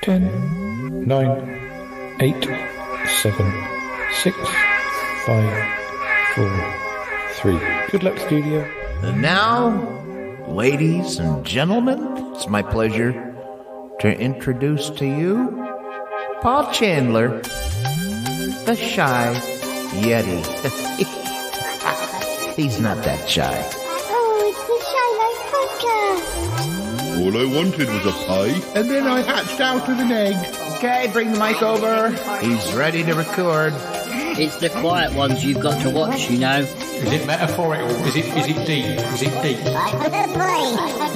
10, 9, 8, 7, 6, 5, 4, 3. Good luck, studio. And now, ladies and gentlemen, it's my pleasure to introduce to you Paul Chandler, the Shy Yeti. He's not that shy. Oh, it's the Shy Life Podcast. All I wanted was a pie, and then I hatched out of an egg. Okay, bring the mic over. He's ready to record. It's the quiet ones you've got to watch, you know. Is it metaphorical? Is it deep? Is it deep? Boy,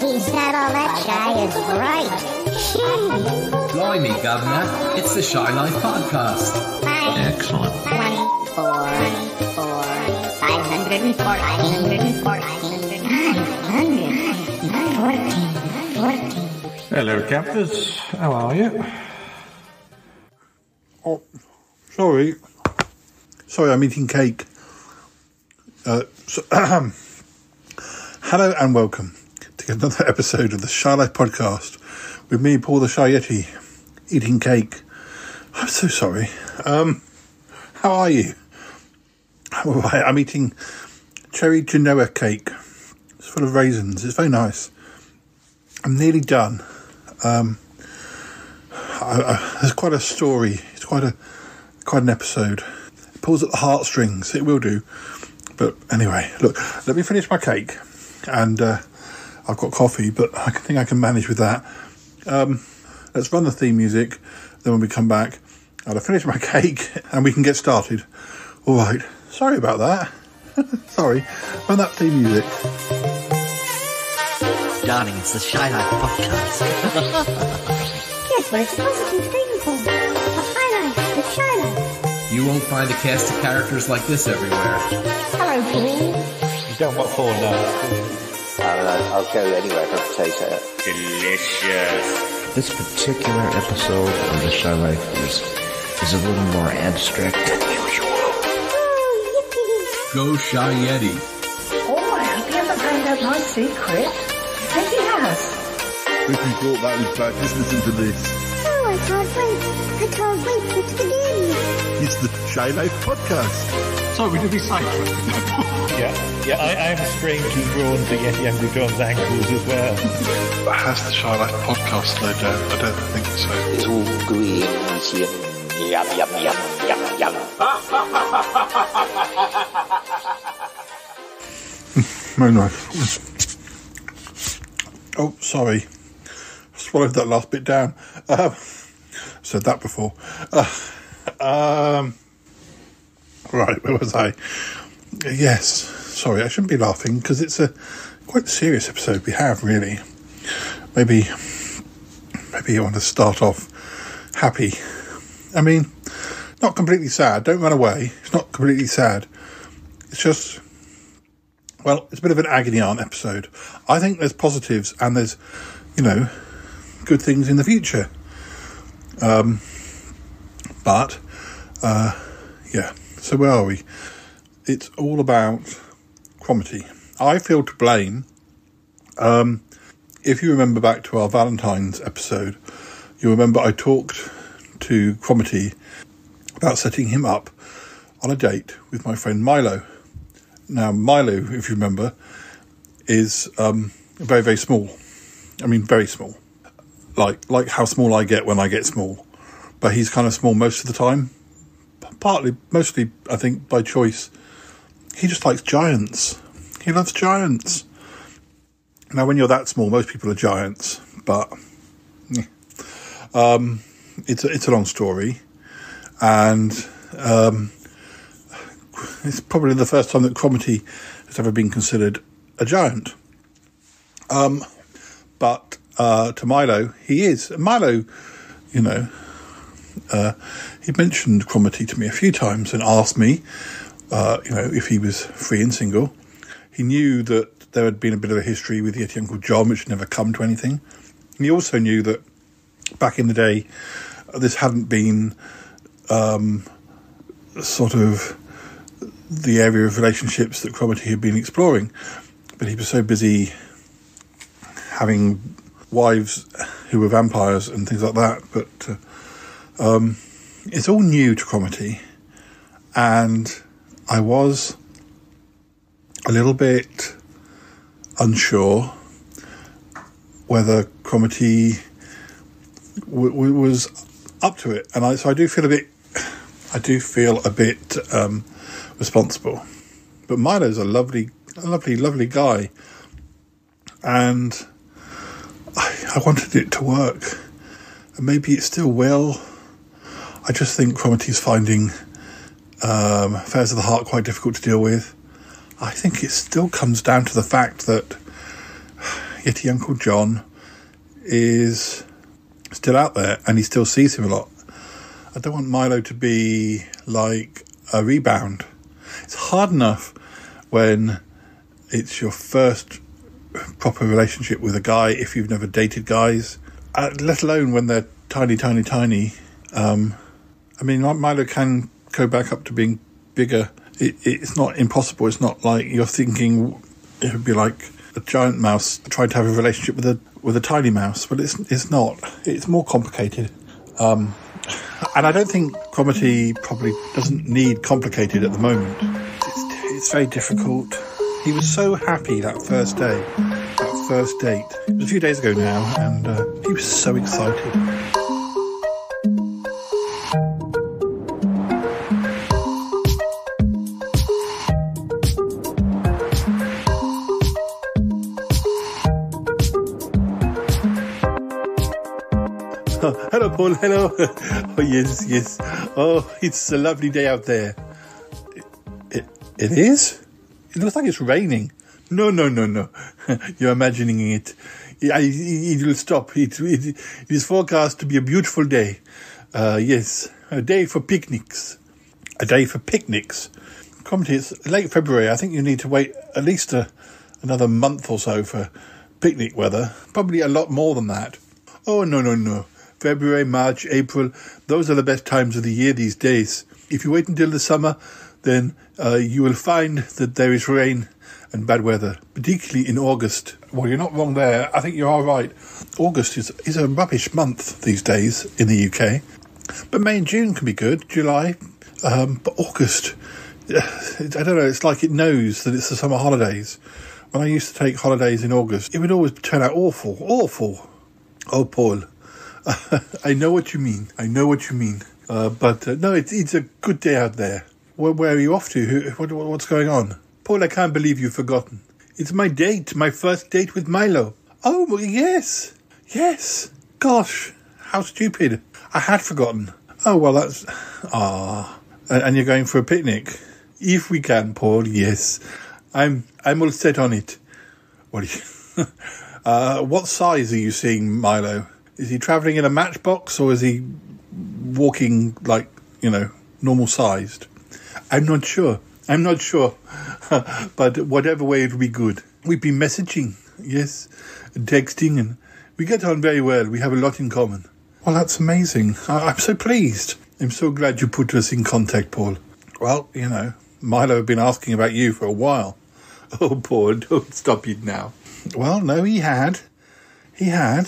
he's not all that shy, it's right. Blimey, Governor, it's the Shy Life Podcast. Excellent. 514. Hello, campers. How are you? Oh, sorry, I'm eating cake. Hello and welcome to another episode of the Shy Life Podcast with me, Paul the Shy Yeti, eating cake. I'm so sorry. How are you? I'm eating cherry Genoa cake. It's full of raisins. It's very nice. I'm nearly done. There's quite a story. It's quite an episode. It pulls at the heartstrings. It will do. But anyway, look, let me finish my cake. And I've got coffee, but I think I can manage with that. Let's run the theme music. Then when we come back, I'll finish my cake and we can get started. All right. Sorry about that. Sorry. Run that theme music. Darling, it's the Shy Life Podcast. Yes, but it's a positive thing, Paul. The High Life, the Shy Life. You won't find a cast of characters like this everywhere. Hello, Paul. You don't want four now. I'll go anywhere for a potato. Delicious. This particular episode of the Shy Life is a little more abstract than usual. Oh, yippee. Go Shy Yeti. Oh, I hope he hasn't found out my secret. I think he has. If you thought that was bad, just listen to this. Oh, I can't wait. I can't wait for it to begin. It's the Shy Life Podcast. Sorry, did we say? Yeah, I am strangely drawn to Yeti Uncle John's ankles as well. But has the Shy Life Podcast slowed down? I don't think so. It's all gooey and juicy and yum, yum, yum, yum, yum. Very nice. Oh, sorry. Swallowed that last bit down. Said that before. Right, where was I? Yes, sorry, I shouldn't be laughing because it's a quite serious episode we have, really. Maybe you want to start off happy. I mean, not completely sad. Don't run away. It's not completely sad. It's just, well, it's a bit of an agony aunt episode. I think there's positives and there's, good things in the future. Yeah. So where are we? It's all about Cromitty. I feel to blame. If you remember back to our Valentine's episode, you'll remember I talked to Cromitty about setting him up on a date with my friend Milo. Now, Milo, if you remember, is very, very small. I mean, very small. Like how small I get when I get small. But he's kind of small most of the time. Mostly, I think, by choice. He just likes giants. He loves giants. Now, when you're that small, most people are giants. But it's a long story. And it's probably the first time that Cromitty has ever been considered a giant. But to Milo, he is. Milo, he mentioned Cromitty to me a few times and asked me, if he was free and single. He knew that there had been a bit of a history with Yeti Uncle John, which had never come to anything. And he also knew that back in the day, this hadn't been sort of the area of relationships that Cromitty had been exploring. But he was so busy having wives who were vampires and things like that. But it's all new to Cromitty, and I was a little bit unsure whether Cromitty was up to it, and so I do feel a bit responsible. But Milo's a lovely guy, and I wanted it to work, and maybe it still will. I just think Cromitty's finding affairs of the heart quite difficult to deal with. I think it still comes down to the fact that Yeti Uncle John is still out there and he still sees him a lot. I don't want Milo to be like a rebound. It's hard enough when it's your first proper relationship with a guy if you've never dated guys, let alone when they're tiny. I mean, Milo can go back up to being bigger. It's not impossible. It's not like you're thinking it would be like a giant mouse trying to have a relationship with a tiny mouse, but it's not. It's more complicated. And I don't think Cromitty probably doesn't need complicated at the moment. It's very difficult. He was so happy that first day, that first date. It was a few days ago now, and he was so excited. Oh, hello, Paul. Hello. Oh, yes. Oh, it's a lovely day out there. It is? It looks like it's raining. No. You're imagining it. It will stop. It is forecast to be a beautiful day. Yes, a day for picnics. A day for picnics. Cromitty, it's late February. I think you need to wait at least another month or so for picnic weather. Probably a lot more than that. Oh, no. February, March, April, those are the best times of the year these days. If you wait until the summer, then you will find that there is rain and bad weather, particularly in August. Well, you're not wrong there. I think you are right. August is a rubbish month these days in the UK. But May and June can be good, July. But August, I don't know, it's like it knows that it's the summer holidays. When I used to take holidays in August, it would always turn out awful. Oh, Paul. I know what you mean. But no, it's a good day out there. Where are you off to? What's going on? Paul, I can't believe you've forgotten. It's my date, my first date with Milo. Oh, yes. Gosh, how stupid. I had forgotten. Oh, well, that's... And you're going for a picnic? If we can, Paul, yes. I'm all set on it. What size are you seeing Milo? Is he travelling in a matchbox or is he walking like, normal sized? I'm not sure. But whatever way it would be good. We've been messaging, yes, texting, and we get on very well. We have a lot in common. Well, that's amazing. I'm so pleased. I'm so glad you put us in contact, Paul. Well, Milo had been asking about you for a while. Oh, Paul, don't stop it now. Well, no, he had. Yeah.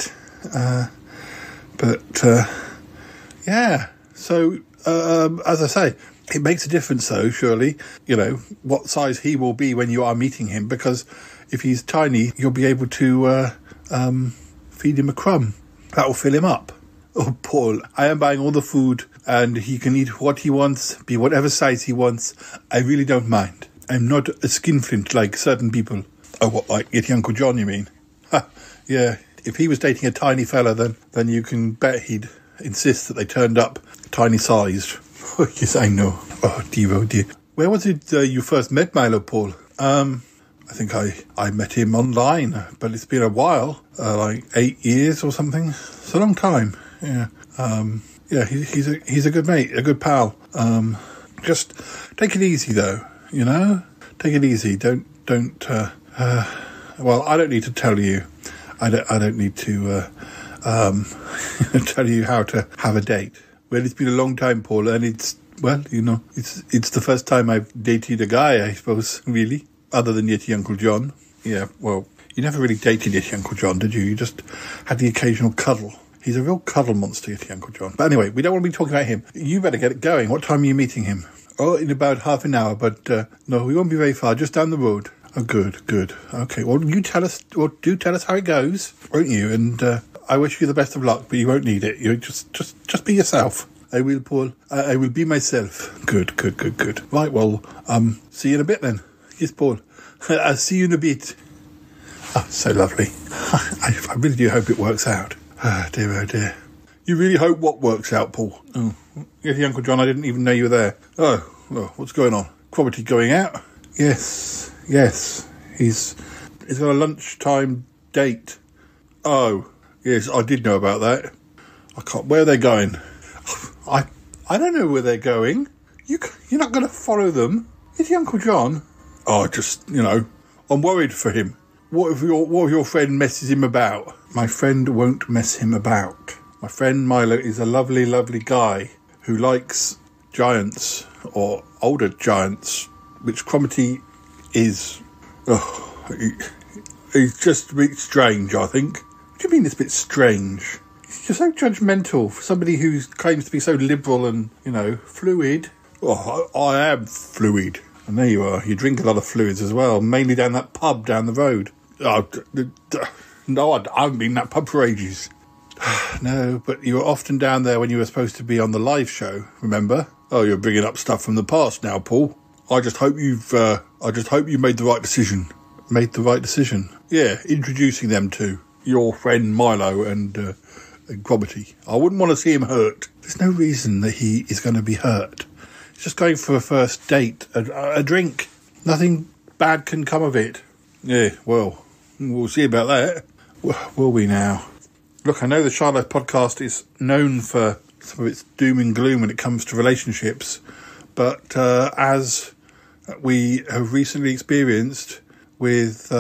So, as I say, it makes a difference, though, surely, what size he will be when you are meeting him, because if he's tiny, you'll be able to feed him a crumb. That will fill him up. Oh, Paul, I am buying all the food, and he can eat what he wants, be whatever size he wants. I really don't mind. I'm not a skinflint like certain people. Oh, what, like Yeti Uncle John, you mean? Ha, yeah. If he was dating a tiny fella, then you can bet he'd insist that they turned up tiny-sized. Oh, yes, I know. Oh, dear. Where was it you first met Milo, Paul? I think I met him online, but it's been a while, like 8 years or something. It's a long time, yeah. He's a good mate, a good pal. Just take it easy, though, Take it easy. Don't, well, I don't need to tell you. I don't need to tell you how to have a date. Well, it's been a long time, Paul, and it's the first time I've dated a guy, I suppose, really, other than Yeti Uncle John. Yeah, well, You never really dated Yeti Uncle John, did you? You just had the occasional cuddle. He's a real cuddle monster, Yeti Uncle John. But anyway, we don't want to be talking about him. You better get it going. What time are you meeting him? Oh, in about half an hour, but no, we won't be very far, just down the road. Oh, good. Okay, well, do tell us how it goes, won't you? And I wish you the best of luck, but you won't need it. You just be yourself. I will, Paul. I will be myself. Good. Right, well, see you in a bit then. Yes, Paul. I'll see you in a bit. Oh, so lovely. I really do hope it works out. Oh dear. You really hope what works out, Paul? Oh, Yeti Uncle John, I didn't even know you were there. Oh, what's going on? Cromitty going out? Yes. He's got a lunchtime date. Oh, yes, I did know about that. Where are they going? I don't know where they're going. You're not going to follow them? Yeti Uncle John? Oh, just, I'm worried for him. What if your friend messes him about? My friend won't mess him about. My friend Milo is a lovely, lovely guy who likes giants, or older giants, which Cromitty is. He's just a bit strange, I think. What do you mean it's a bit strange? You're so judgmental for somebody who claims to be so liberal and, fluid. Oh, I am fluid. And there you are. You drink a lot of fluids as well, mainly down that pub down the road. Oh, no, I haven't been in that pub for ages. No, but you were often down there when you were supposed to be on the live show, remember? Oh, you're bringing up stuff from the past now, Paul. I just hope you made the right decision. Made the right decision? Yeah, introducing them to your friend Milo and Cromitty. I wouldn't want to see him hurt. There's no reason that he is going to be hurt. He's just going for a first date, a drink. Nothing bad can come of it. Yeah, well, we'll see about that. Will we now? Look, I know the Shy Life podcast is known for some of its doom and gloom when it comes to relationships, but as we have recently experienced with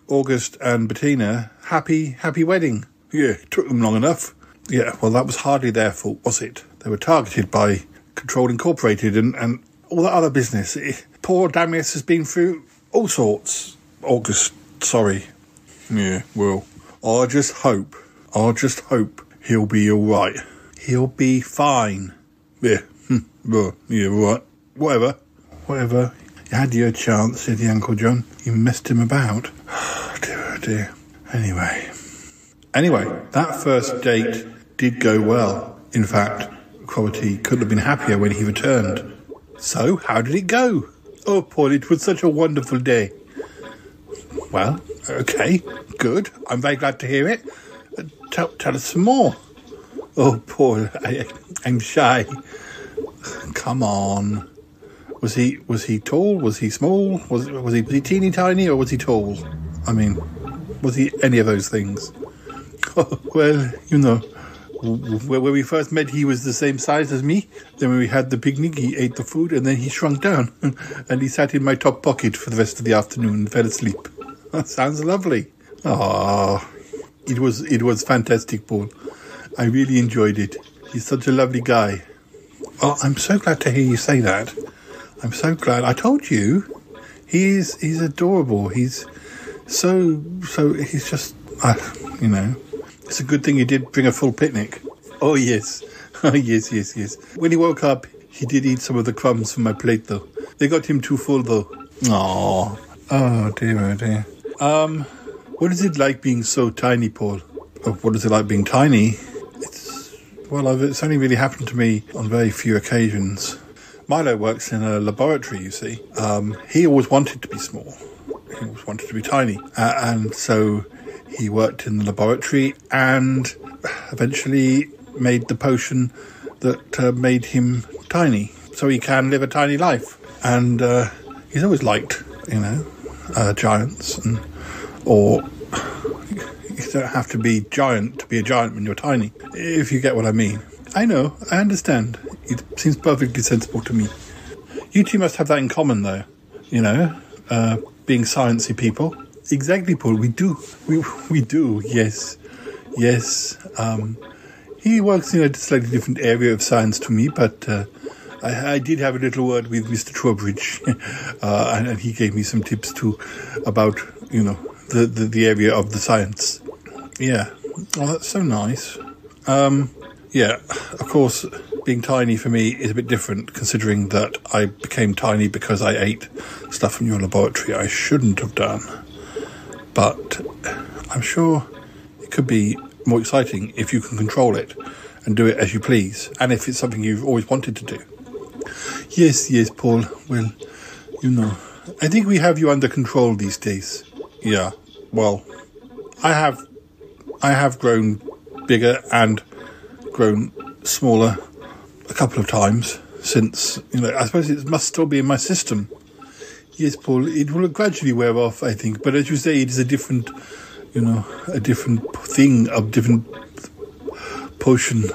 August and Bettina, happy wedding. Yeah, it took them long enough. Yeah, well, that was hardly their fault, was it? They were targeted by Control Incorporated and all that other business. Poor Damius has been through all sorts. August, sorry. Yeah, well, I just hope he'll be all right. He'll be fine. Yeah, yeah, right. Whatever. You had your chance, said the Uncle John. You messed him about. Oh, dear. Anyway, that first date did go well. In fact, Cromitty couldn't have been happier when he returned. So, how did it go? Oh, Paul, it was such a wonderful day. Well, okay, good. I'm very glad to hear it. Tell us some more. Oh, Paul, I'm shy. Come on. Was he tall? Was he small? Was he teeny tiny, or was he tall? I mean, was he any of those things? Oh, well, when we first met, he was the same size as me. Then when we had the picnic, he ate the food, and then he shrunk down. And he sat in my top pocket for the rest of the afternoon and fell asleep. That sounds lovely. Ah, it was fantastic, Paul. I really enjoyed it. He's such a lovely guy. Oh, I'm so glad to hear you say that. I'm so glad. I told you, he's adorable. He's so he's just, it's a good thing you did bring a full picnic. Oh, yes. Yes. When he woke up, he did eat some of the crumbs from my plate, though. They got him too full, though. Aww. Oh, dear. What is it like being so tiny, Paul? Oh, what is it like being tiny? It's only really happened to me on very few occasions. Milo works in a laboratory, you see. He always wanted to be small. He always wanted to be tiny. And so he worked in the laboratory and eventually made the potion that made him tiny. So he can live a tiny life. And he's always liked, giants. Or you don't have to be giant to be a giant when you're tiny, if you get what I mean. I know, I understand. It seems perfectly sensible to me. You two must have that in common, though. Being sciencey people. Exactly, Paul. We do. We do. Yes. He works in a slightly different area of science to me, but I did have a little word with Mr. Trowbridge, and he gave me some tips too about the area of the science. Yeah. Oh, that's so nice. Yeah, of course, being tiny for me is a bit different, considering that I became tiny because I ate stuff from your laboratory I shouldn't have done. But I'm sure it could be more exciting if you can control it and do it as you please, and if it's something you've always wanted to do. Yes, Paul. Well, you know, I think we have you under control these days. Yeah, well, I have grown bigger and grown smaller a couple of times since, I suppose it must still be in my system. Yes, Paul, it will gradually wear off, I think, but as you say, it is a different, a different thing, a different potion.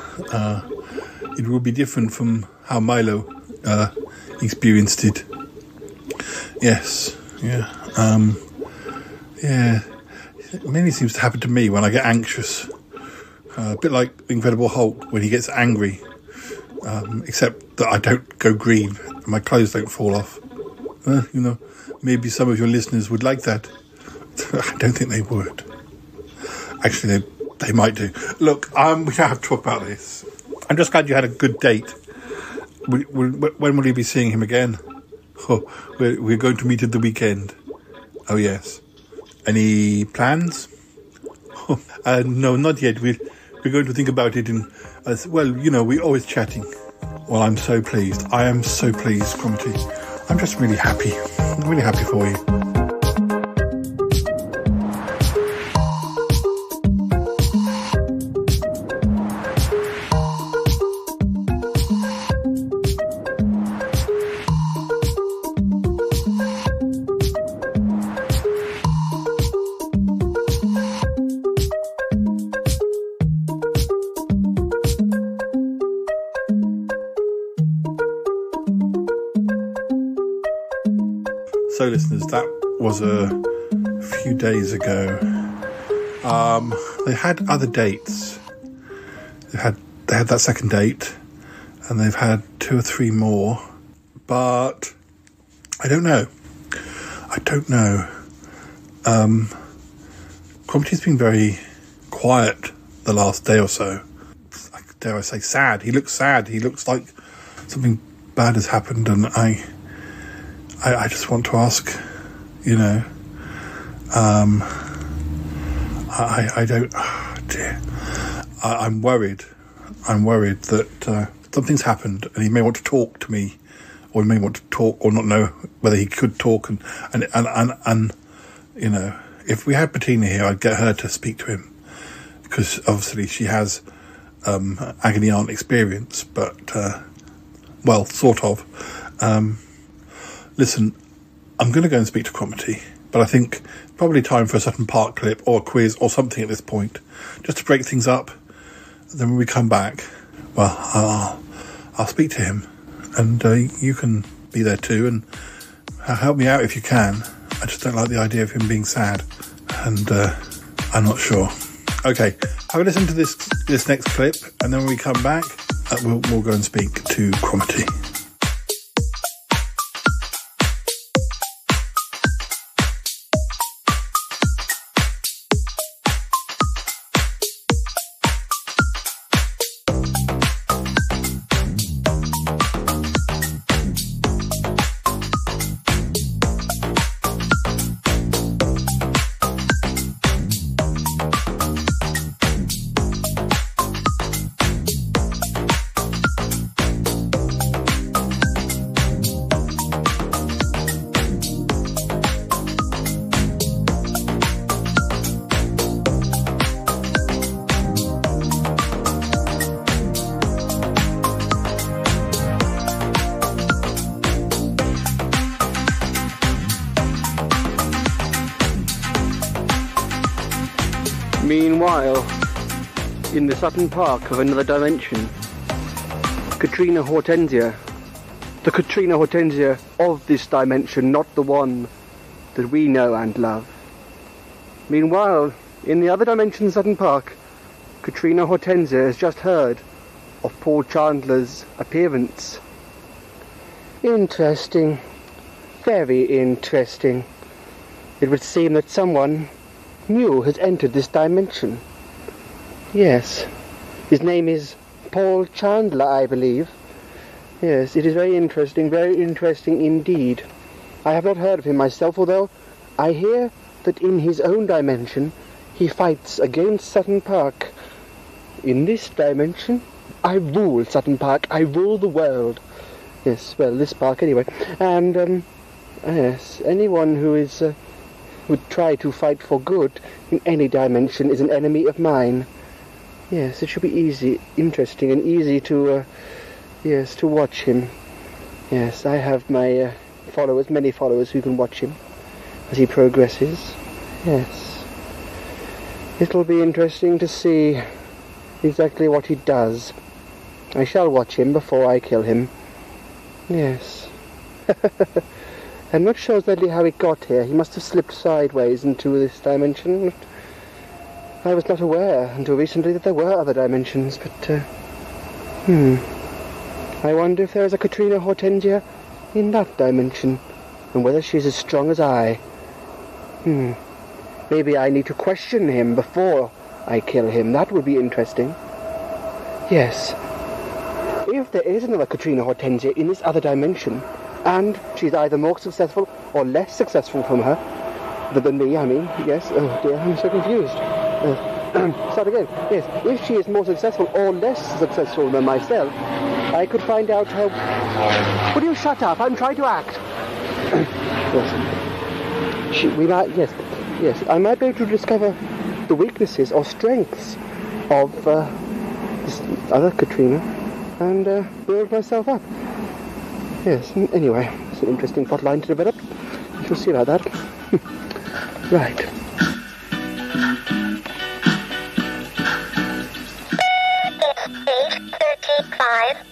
It will be different from how Milo experienced it. Yes, yeah. Yeah, it mainly seems to happen to me when I get anxious. A bit like the Incredible Hulk when he gets angry, except that I don't go green and my clothes don't fall off. Maybe some of your listeners would like that. I don't think they would. Actually, they might do. Look, we don't have to talk about this. I'm just glad you had a good date. When will you be seeing him again? Oh, we're going to meet at the weekend. Oh, yes. Any plans? Oh, no, not yet. We're going to think about it we're always chatting. Well, I'm so pleased. I am so pleased, Cromitty. I'm just really happy. I'm really happy for you. So, listeners, that was a few days ago. They had other dates. They had that second date, and they've had 2 or 3 more. But I don't know. Cromitty's been very quiet the last day or so. Dare I say, sad. He looks sad. He looks like something bad has happened, and I just want to ask, I don't, oh dear. I'm worried that something's happened and he may want to talk to me, or he may want to talk or not know whether he could talk, and if we had Bettina here, I'd get her to speak to him, because obviously she has agony aunt experience, but, sort of. Listen, I'm going to go and speak to Cromitty, but I think probably time for a Sutton Park clip or a quiz or something at this point, just to break things up. Then when we come back, I'll speak to him, and you can be there too, and help me out if you can. I just don't like the idea of him being sad, and I'm not sure. Okay, have a listen to this next clip, and then when we come back, we'll go and speak to Cromitty. Meanwhile, in the Sutton Park of another dimension, Katrina Hortensia, the Katrina Hortensia of this dimension, not the one that we know and love. Meanwhile, in the other dimension, Sutton Park, Katrina Hortensia has just heard of Paul Chandler's appearance. Interesting. Very interesting. It would seem that someone new has entered this dimension. Yes. His name is Paul Chandler, I believe. Yes, it is very interesting indeed. I have not heard of him myself, although I hear that in his own dimension he fights against Sutton Park. In this dimension, I rule Sutton Park. I rule the world. Yes, well, this park anyway. And, yes, anyone who is, would try to fight for good in any dimension is an enemy of mine. Yes, it should be interesting and easy to, yes, to watch him. Yes, I have my followers, many followers who can watch him as he progresses. Yes. It'll be interesting to see exactly what he does. I shall watch him before I kill him. Yes. I'm not sure exactly how he got here. He must have slipped sideways into this dimension. I was not aware until recently that there were other dimensions, but, I wonder if there is a Katrina Hortensia in that dimension, and whether she is as strong as I. Maybe I need to question him before I kill him. That would be interesting. Yes. If there is another Katrina Hortensia in this other dimension, and she's either more successful or less successful from her, than me, I mean, yes. Oh dear, I'm so confused. Start again. Yes, if she is more successful or less successful than myself, I could find out how... Will you shut up? I'm trying to act. Yes. We might... Yes. I might be able to discover the weaknesses or strengths of this other Katrina and build myself up. Yes, anyway, it's an interesting plot line to develop. We shall see about that. Right.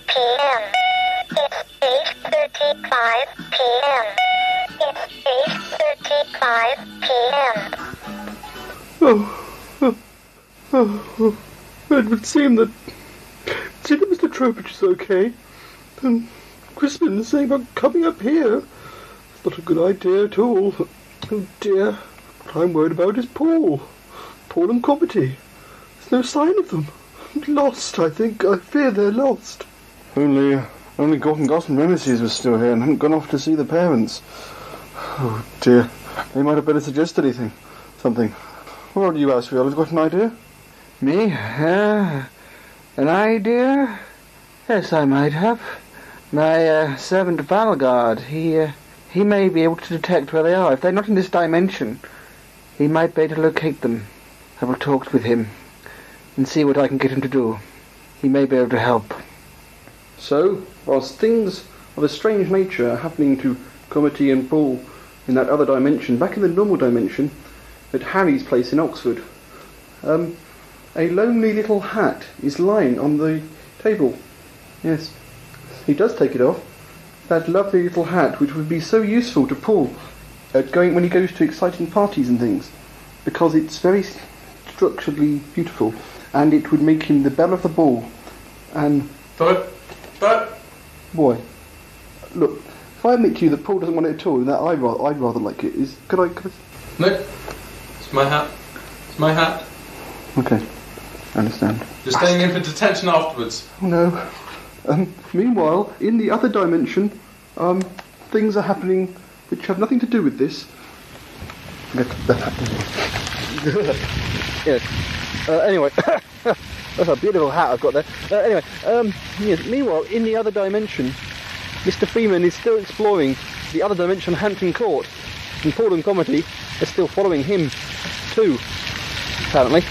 p.m. It's 8:35 p.m. It's 8:35 p.m. It would seem that Mr. Cromitty is okay. And Crispin is saying about coming up here. It's not a good idea at all. Oh dear. What I'm worried about is Paul and Cromitty. There's no sign of them. Lost, I think. I fear they're lost. Only Gordon Goss and Nemesis was still here and hadn't gone off to see the parents. Oh dear. They might have better suggest anything. Something. What do you, Asriel? Have you got an idea? Me? An idea? Yes, I might have. My servant Valgard, he may be able to detect where they are. If they're not in this dimension, he might be able to locate them. I will talk with him and see what I can get him to do. He may be able to help. So, whilst things of a strange nature are happening to Cromitty and Paul in that other dimension, back in the normal dimension, at Harry's place in Oxford, a lonely little hat is lying on the table. Yes, he does take it off. That lovely little hat, which would be so useful to Paul when he goes to exciting parties and things, because it's very structurally beautiful, and it would make him the belle of the ball. And boy, look, if I admit to you that Paul doesn't want it at all, then I'd rather like it. Could I? No, it's my hat. It's my hat. Okay, I understand. You're staying in for detention afterwards. Oh no. Meanwhile, in the other dimension, things are happening which have nothing to do with this. Yes. Anyway, that's a beautiful hat I've got there. Anyway, yes. Meanwhile, in the other dimension, Mr. Freeman is still exploring the other dimension, Hampton Court, and Paul and Cromitty are still following him too, apparently.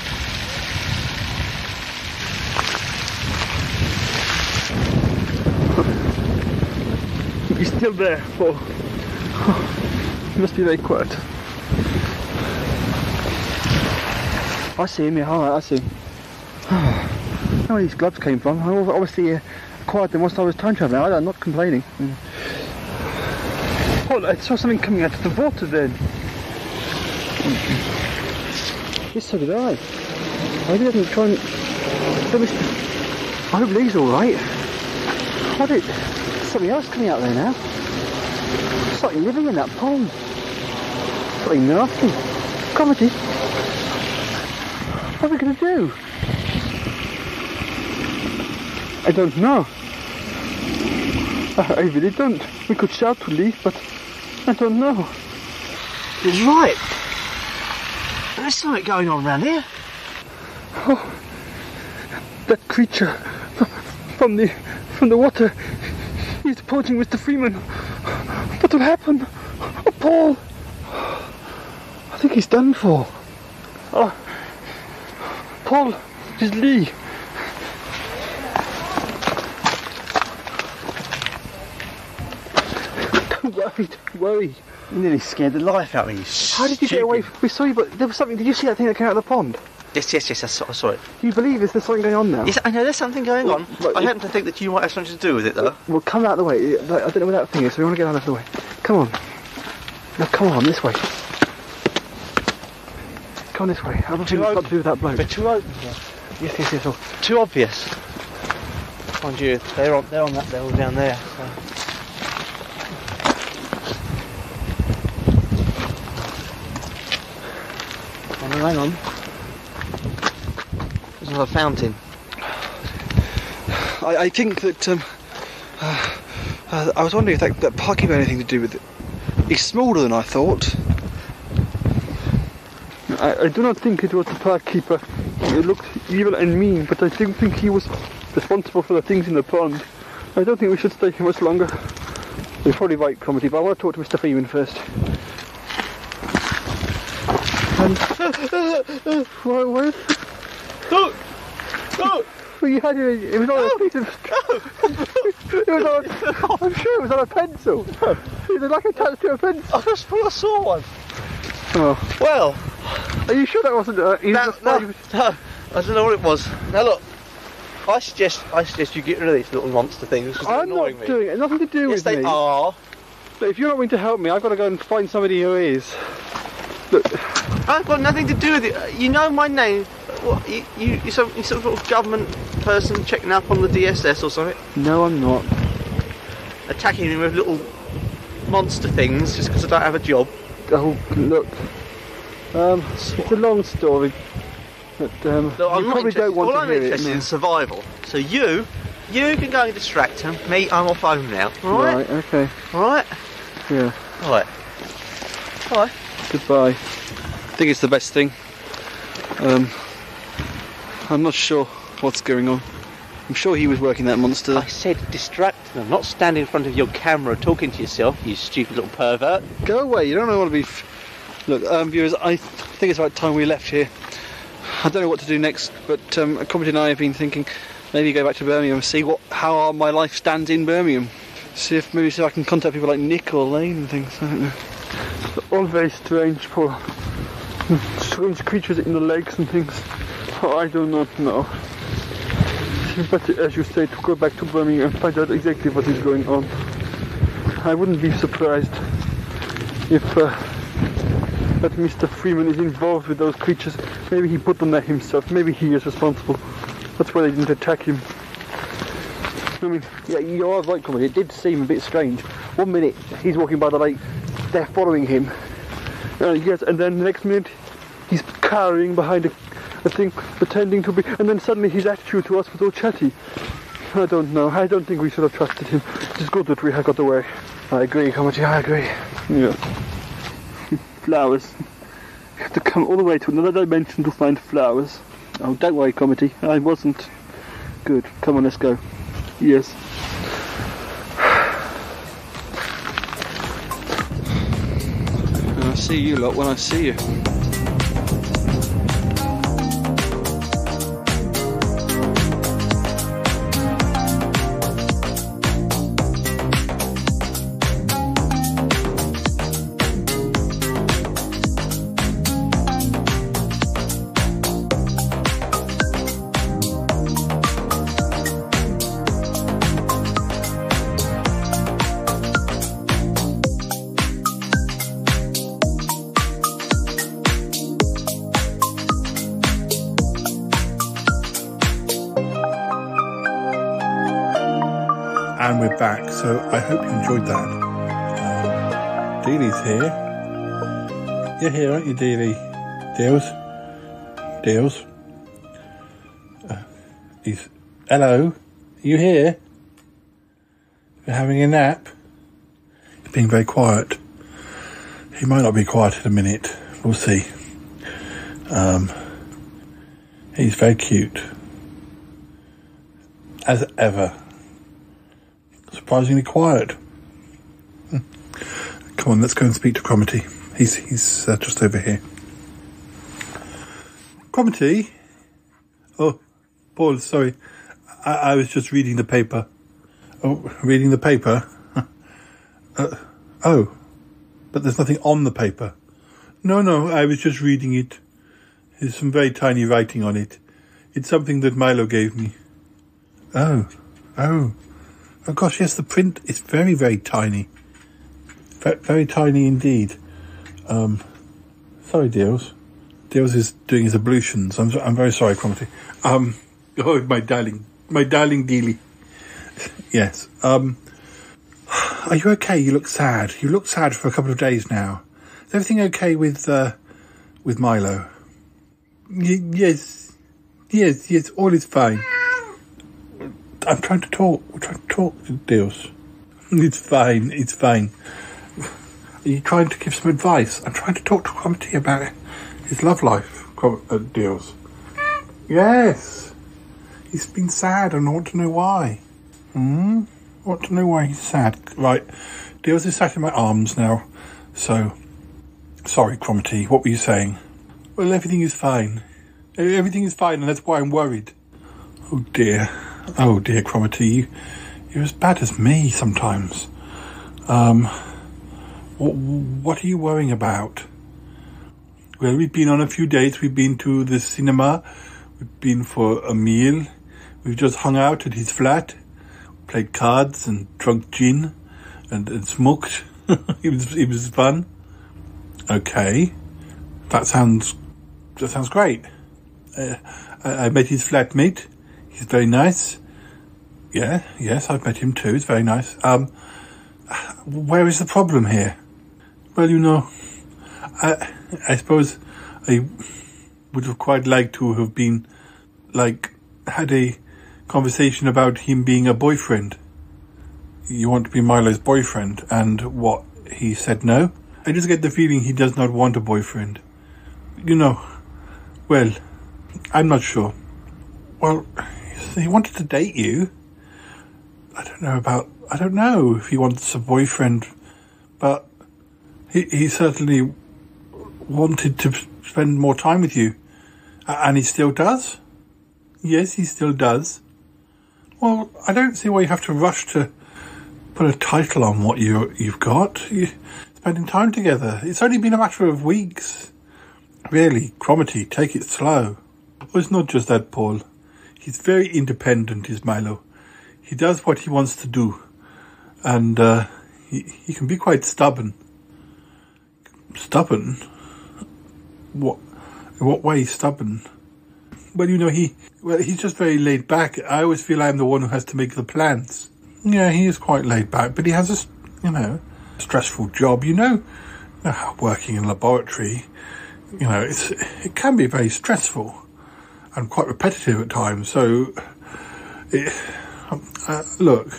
He's still there, Paul. He must be very quiet. I see him, yeah, alright, I see him. I don't know where these gloves came from. I obviously acquired them whilst I was time travelling. I'm not complaining. Paul, I saw something coming out of the water then. Yes, so did I. Maybe he doesn't try and... I hope Lee's alright. What is... Something else coming out there now. Something living in that pond. Something nasty. Cromitty. What are we going to do? I don't know. I really don't. We could shout to leave, but I don't know. You're right. There's something going on around here. Oh, that creature from the water. He's approaching Mr. Freeman. What will happen? Oh, Paul. I think he's done for. Oh, Paul, it's Lee. Don't worry. You nearly scared the life out of me. How did you get away? We saw you, but there was something. Did you see that thing that came out of the pond? Yes, I saw it. Do you believe there's something going on now? Yes, I know there's something going on. I happen to think that you might have something to do with it, though. Well, come out of the way. I don't know where that thing is, so we want to get out of the way. Come on. No, come on, this way. Come on this way. I don't think it's got to do with that bloke. They're too open here. Yes. Oh. Too obvious. Mind you, they're on that. They're all down there. So. Hang on. There's another fountain. I think that I was wondering if that parking had anything to do with it. He's smaller than I thought. I do not think it was the park keeper. It looked evil and mean, but I don't think he was responsible for the things in the pond. I don't think we should stay here much longer. You're probably right, Cromitty, but I want to talk to Mr. Freeman first. What? Look! Well, you had it was on a piece of... It was on... I'm sure it was on a pencil. It was like attached to a pencil. I saw one. Oh. Well... Are you sure that wasn't... No, I don't know what it was. Now look, I suggest you get rid of these little monster things. I'm not doing it. Nothing to do with me. Yes, they are. But if you're not willing to help me, I've got to go and find somebody who is. Look. I've got nothing to do with it. You know my name. What? You're some sort of government person checking up on the DSS or something? No, I'm not. Attacking me with little monster things just because I don't have a job. Oh, look. It's a long story. But look, you probably don't want to hear it. I'm interested in survival. So you can go and distract him. Me, I'm off home now. All right? Right, okay. All right? Yeah. All right. Bye. Goodbye. I think it's the best thing. I'm not sure what's going on. I'm sure he was working that monster. I said distract them, not stand in front of your camera talking to yourself, you stupid little pervert. Go away, you don't want to be... Look, viewers, I think it's about time we left here. I don't know what to do next, but Cromitty and I have been thinking maybe go back to Birmingham and see how my life stands in Birmingham. See if I can contact people like Nick or Lane and things. I don't know. It's all very strange, poor strange creatures in the lakes and things. Oh, I do not know. But as you say, to go back to Birmingham and find out exactly what is going on. I wouldn't be surprised if that Mr. Freeman is involved with those creatures. Maybe he put them there himself. Maybe he is responsible. That's why they didn't attack him. I mean, yeah, you are right, Cromitty. It did seem a bit strange. 1 minute he's walking by the lake, they're following him. Yes, and then the next minute he's cowering behind a thing, pretending to be, and then suddenly his attitude to us was all chatty. I don't know. I don't think we should have trusted him. It's good that we have got away. I agree, Cromitty. I agree. Yeah. Flowers. You have to come all the way to another dimension to find flowers. Oh, don't worry, Cromitty. I wasn't. Good. Come on, let's go. Yes. And I'll see you lot when I see you. And we're back, so I hope you enjoyed that. Dealey's here. You're here, aren't you, Dealey? Deals? Hello? Are you here? You're having a nap? He's being very quiet. He might not be quiet in a minute. We'll see. He's very cute. As ever. Surprisingly quiet. Come on, let's go and speak to Cromitty. He's just over here. Cromitty? Oh, Paul, sorry. I was just reading the paper. Oh, reading the paper? Oh, but there's nothing on the paper. No, I was just reading it. There's some very tiny writing on it. It's something that Milo gave me. Oh gosh, yes, the print is very, very tiny. Very tiny indeed. Sorry, Deals. Deals is doing his ablutions. I'm very sorry, Cromitty. Oh, my darling Dealy. Yes. Are you okay? You look sad. You look sad for a couple of days now. Is everything okay with Milo? Yes, all is fine. I'm trying to talk. We're trying to talk to Deals. It's fine. Are you trying to give some advice? I'm trying to talk to Cromitty about his love life, Deals. Yes. He's been sad and I want to know why. Want to know why he's sad. Right. Deals is sat in my arms now. So, sorry, Cromitty. What were you saying? Well, everything is fine. Everything is fine and that's why I'm worried. Oh dear, Cromitty. You're as bad as me sometimes. What are you worrying about? Well, we've been on a few dates. We've been to the cinema. We've been for a meal. We've just hung out at his flat, played cards and drunk gin and smoked. It was fun. Okay. That sounds great. I met his flatmate. He's very nice. Yes, I've met him too. It's very nice. Where is the problem here? Well, I suppose I would have quite liked to have been, had a conversation about him being a boyfriend. You want to be Milo's boyfriend, and what, he said no? I just get the feeling he does not want a boyfriend. Well, I'm not sure. Well, he wanted to date you. I don't know if he wants a boyfriend, but he certainly wanted to spend more time with you. And he still does? Yes, he still does. Well, I don't see why you have to rush to put a title on what you've got. You're spending time together. It's only been a matter of weeks. Really, Cromitty, take it slow. Well, it's not just that, Paul. He's very independent, is Milo. He does what he wants to do. And he can be quite stubborn. Stubborn? What? In what way stubborn? Well, he's just very laid back. I always feel I'm the one who has to make the plans. Yeah, he is quite laid back, but he has a, stressful job. Working in a laboratory, it can be very stressful and quite repetitive at times. So, look,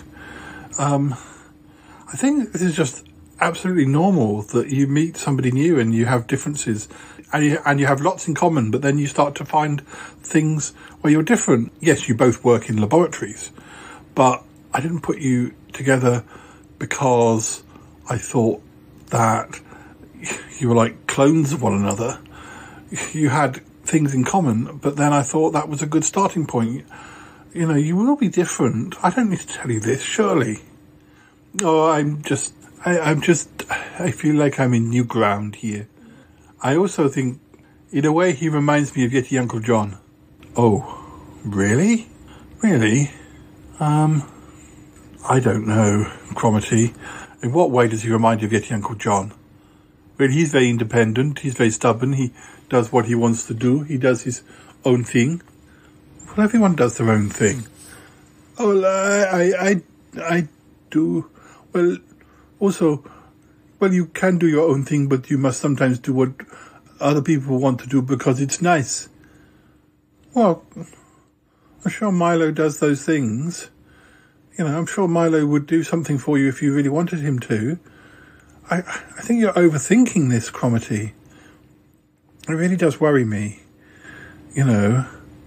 I think this is just absolutely normal that you meet somebody new and you have differences and you have lots in common, but then you start to find things where you're different. Yes, you both work in laboratories, but I didn't put you together because I thought that you were like clones of one another. You had things in common, but then I thought that was a good starting point. You will be different. I don't need to tell you this, surely. Oh, I feel like I'm in new ground here. I also think, in a way, he reminds me of Yeti Uncle John. Oh, really? Really? I don't know, Cromitty. In what way does he remind you of Yeti Uncle John? Well, he's very independent. He's very stubborn. He does what he wants to do. He does his own thing. Well, everyone does their own thing. Oh, I do. Well, also, you can do your own thing, but you must sometimes do what other people want to do because it's nice. Well, I'm sure Milo does those things. You know, I'm sure Milo would do something for you if you really wanted him to. I think you're overthinking this, Cromitty. It really does worry me. You know,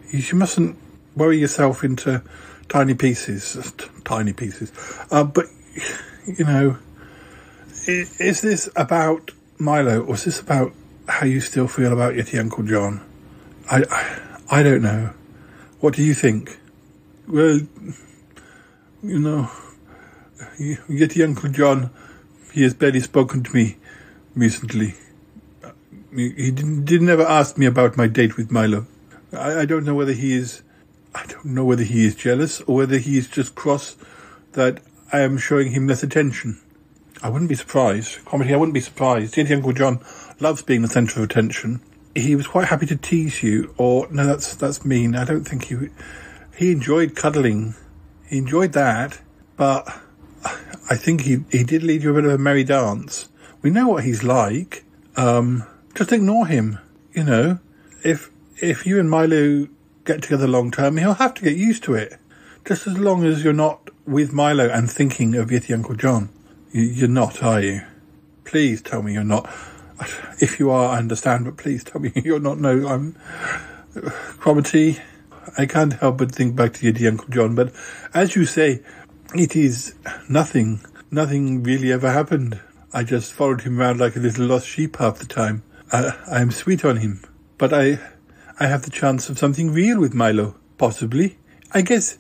you mustn't worry yourself into tiny pieces. Tiny pieces. But, you know, is this about Milo, or is this about how you still feel about Yeti Uncle John? I don't know. What do you think? Well, you know, Yeti Uncle John, he has barely spoken to me recently. He didn't ever ask me about my date with Milo. I don't know whether he is jealous or whether he is just cross that I am showing him less attention. I wouldn't be surprised. Cromitty, I wouldn't be surprised. Yeti Uncle John loves being the centre of attention. He was quite happy to tease you, or no, that's mean. I don't think he enjoyed cuddling. He enjoyed that, but I think he did lead you a bit of a merry dance. We know what he's like. Just ignore him. You know, if you and Milo get together long term, he'll have to get used to it. Just as long as you're not with Milo and thinking of Yeti Uncle John. You're not, are you? Please tell me you're not. If you are, I understand, but please tell me you're not. No, I'm... Cromitty, I can't help but think back to Yeti Uncle John, but as you say, it is nothing. Nothing really ever happened. I just followed him around like a little lost sheep half the time. I'm sweet on him, but I have the chance of something real with Milo, possibly. I guess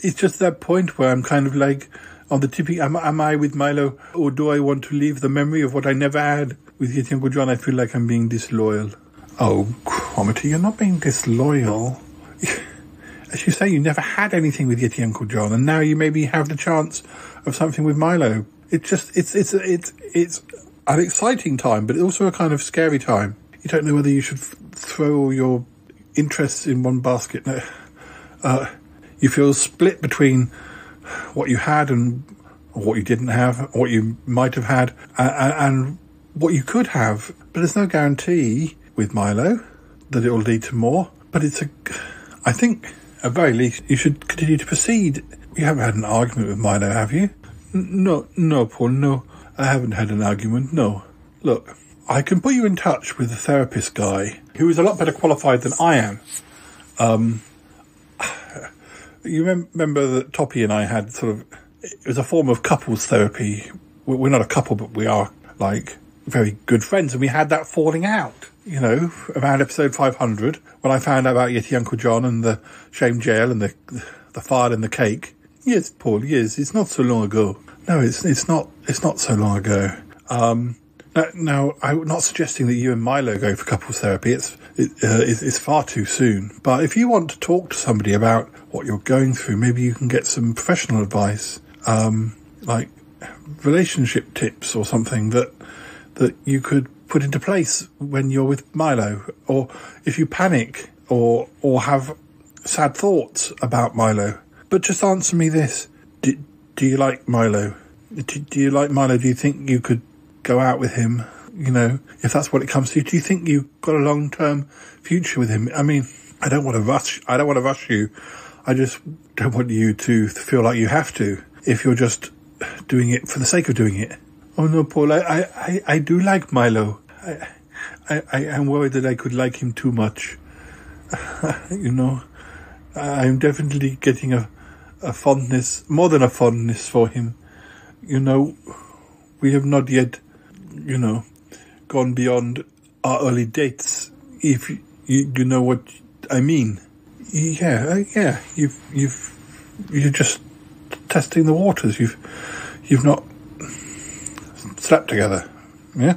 it's just that point where I'm kind of like on the tipping, am I with Milo, or do I want to leave the memory of what I never had with Yeti Uncle John? I feel like I'm being disloyal. Oh, Cromitty, you're not being disloyal. As you say, you never had anything with Yeti Uncle John, and now you maybe have the chance of something with Milo. It's an exciting time, but also a kind of scary time. You don't know whether you should throw all your interests in one basket. You feel split between what you had and what you didn't have, what you might have had, and what you could have. But there's no guarantee with Milo that it will lead to more. But I think, at very least, you should continue to proceed. You haven't had an argument with Milo, have you? No, Paul, no. I haven't had an argument, no. Look, I can put you in touch with a therapist guy who is a lot better qualified than I am. You remember that Toppy and I had it was a form of couples therapy. We're not a couple, but we are, like, very good friends, and we had that falling out, you know, around episode 500, when I found out about Yeti Uncle John and the shame jail and the file and the cake. Yes, Paul, yes, it's not so long ago. No, it's not so long ago. Now, I'm not suggesting that you and Milo go for couples therapy. It's far too soon. But if you want to talk to somebody about what you're going through, maybe you can get some professional advice, like relationship tips or something that you could put into place when you're with Milo. Or if you panic or have sad thoughts about Milo. But just answer me this. Do you like Milo? Do you like Milo? Do you think you could go out with him? You know, if that's what it comes to, do you think you've got a long-term future with him? I mean, I don't want to rush you. I just don't want you to feel like you have to, if you're just doing it for the sake of doing it. Oh no, Paul, I do like Milo. I am worried that I could like him too much. You know, I'm definitely getting a fondness, more than a fondness for him. You know, we have not yet, you know, gone beyond our early dates, if you know what I mean. Yeah, you're just testing the waters. You've not slept together, yeah?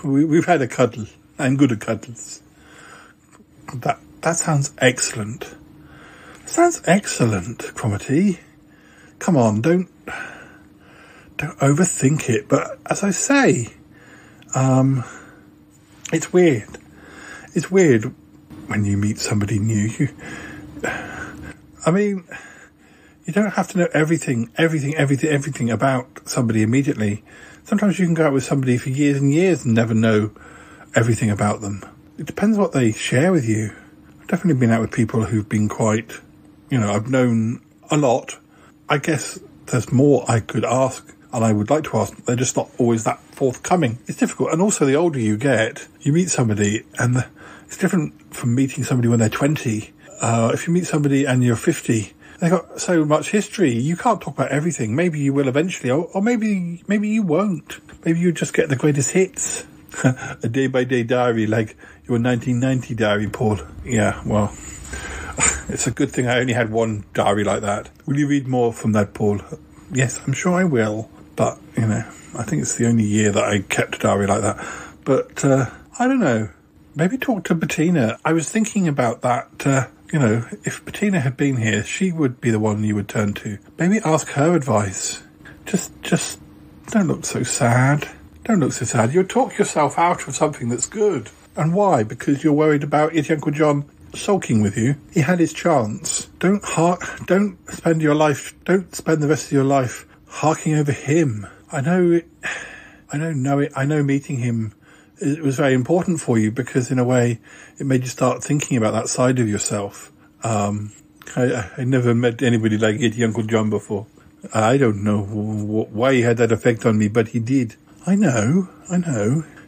We've had a cuddle, and good at cuddles. That sounds excellent. Sounds excellent, Cromitty. Come on, don't overthink it. But as I say, it's weird. It's weird when you meet somebody new. I mean, you don't have to know everything about somebody immediately. Sometimes you can go out with somebody for years and years and never know everything about them. It depends what they share with you. I've definitely been out with people who've been quite I've known a lot. I guess there's more I could ask, and I would like to ask. They're just not always that forthcoming. It's difficult. And also, the older you get, you meet somebody, and it's different from meeting somebody when they're 20. If you meet somebody and you're 50, they've got so much history. You can't talk about everything. Maybe you will eventually, or maybe you won't. Maybe you just get the greatest hits. A day-by-day diary, like your 1990 diary, Paul. Yeah, well, it's a good thing I only had one diary like that. Will you read more from that, Paul? Yes, I'm sure I will. But, I think it's the only year that I kept a diary like that. But, I don't know. Maybe talk to Bettina. I was thinking about that, if Bettina had been here, she would be the one you would turn to. Maybe ask her advice. Just don't look so sad. Don't look so sad. You'll talk yourself out of something that's good. And why? Because you're worried about Is Uncle John sulking with you? He had his chance. Don't spend the rest of your life harking over him. I know meeting him, it was very important for you because in a way it made you start thinking about that side of yourself. I never met anybody like Yeti Uncle John before. I don't know why he had that effect on me, but he did. I know.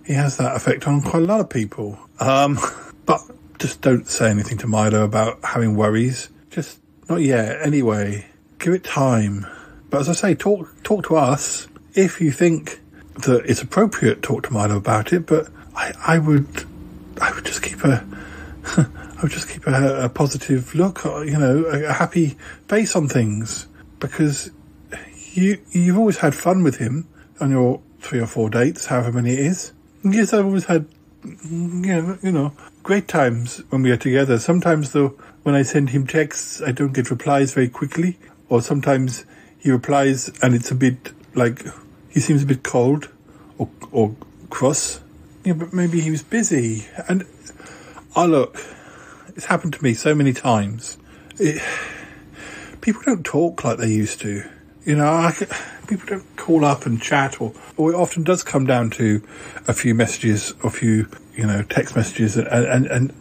He has that effect on quite a lot of people. But just don't say anything to Milo about having worries. Just not yet. Anyway, give it time. But as I say, talk to us if you think that it's appropriate. Talk to Milo about it. But I would just keep a positive look, a happy face on things, because you've always had fun with him on your 3 or 4 dates, however many it is. Yes, I've always had, great times when we are together. Sometimes, though, when I send him texts, I don't get replies very quickly. Or sometimes he replies and it's a bit like, he seems a bit cold or cross. Yeah, but maybe he was busy. And, look, it's happened to me so many times. People don't talk like they used to. People don't call up and chat, or it often does come down to a few messages, a few, text messages, and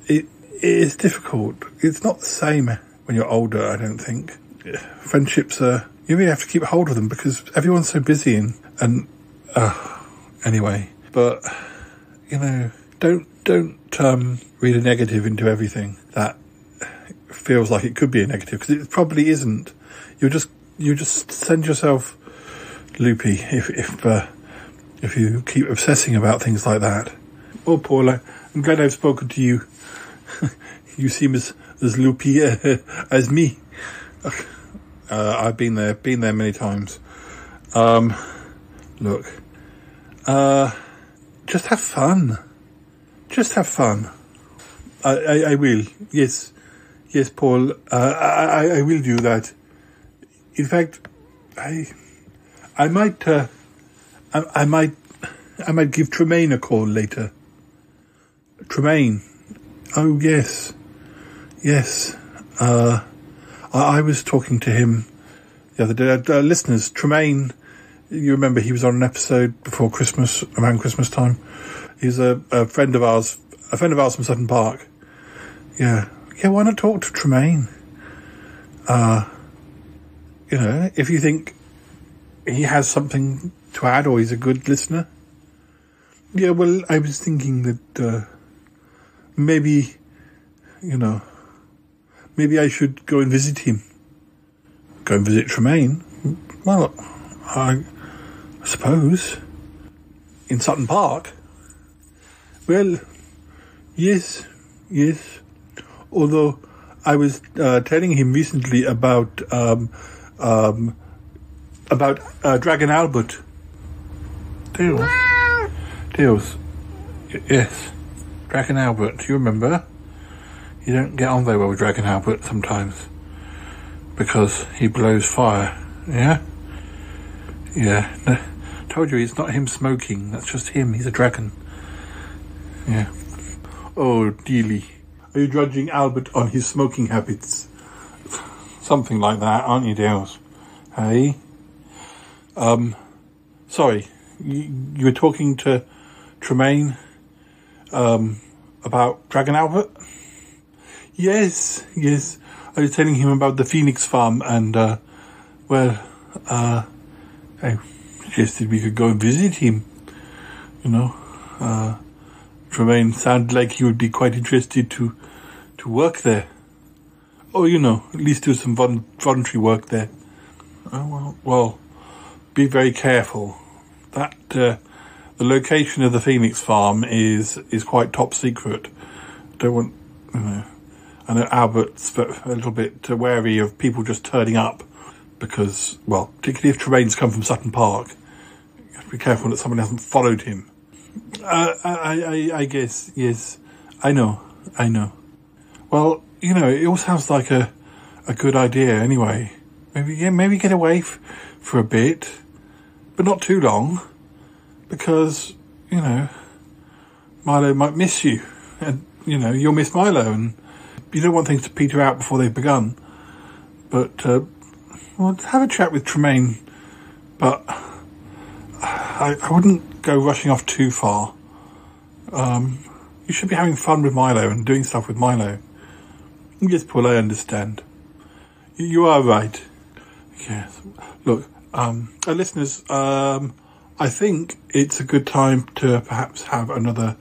it is difficult. It's not the same when you're older, I don't think. Friendships you really have to keep hold of them because everyone's so busy and anyway. But, don't read a negative into everything that feels like it could be a negative, because it probably isn't. You just send yourself loopy if you keep obsessing about things like that. Oh, Paula, I'm glad I've spoken to you. You seem as loopy as me. I've been there many times. Look, just have fun. Just have fun. I will. Yes, Paul. I will do that. In fact, I might give Tremaine a call later. Tremaine. Oh, yes. I was talking to him the other day. Listeners, Tremaine, you remember he was on an episode before Christmas, around Christmas time. He's a friend of ours from Sutton Park. Yeah, why not talk to Tremaine? If you think he has something to add or he's a good listener. Yeah, well, I was thinking that maybe I should go and visit him. Go and visit Tremaine? Well, I suppose. In Sutton Park? Well, yes. Although I was telling him recently about Dragon Albert. Deals. Yes. Dragon Albert. Do you remember? You don't get on very well with Dragon Albert sometimes. Because he blows fire. Yeah? Yeah. No, told you, it's not him smoking. That's just him. He's a dragon. Yeah. Oh, dearly. Are you judging Albert on his smoking habits? Something like that, aren't you, Dales? Hey? Sorry. You were talking to Tremaine about Dragon Albert? Yes. I was telling him about the Phoenix farm and, I suggested we could go and visit him. You know, Tremaine sounded like he would be quite interested to work there. Or, you know, at least do some voluntary work there. Well, be very careful. That, the location of the Phoenix farm is quite top secret. Don't want, you know, I know Albert's a little bit wary of people just turning up because, well, particularly if Tremaine's come from Sutton Park, you have to be careful that someone hasn't followed him. I guess, yes. I know. Well, you know, it all sounds like a good idea anyway. Maybe get away for a bit, but not too long, because, you know, Milo might miss you, and, you know, you'll miss Milo, and you don't want things to peter out before they've begun. But, well, have a chat with Tremaine, but I wouldn't go rushing off too far. You should be having fun with Milo and doing stuff with Milo. Yes, Paul, I understand. You are right. Yes. Look, listeners, I think it's a good time to perhaps have another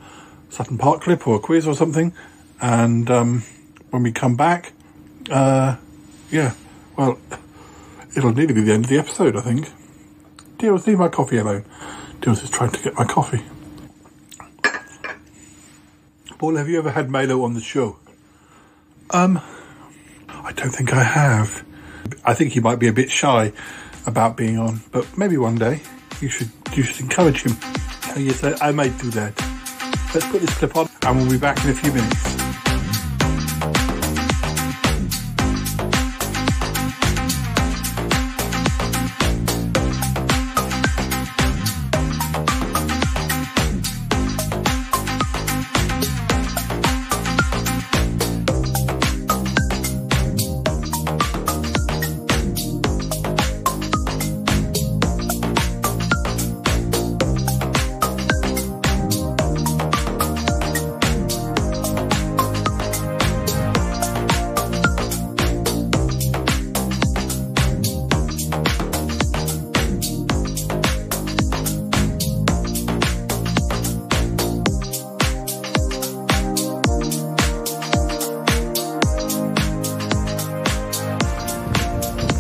Sutton Park clip or a quiz or something. And when we come back, yeah, well, it'll nearly be the end of the episode, I think. Deals, leave my coffee alone. Deals is trying to get my coffee. Paul, have you ever had Milo on the show? I don't think I have. I think he might be a bit shy about being on, but maybe one day you should encourage him. Oh, yes, I might do that. Let's put this clip on and we'll be back in a few minutes.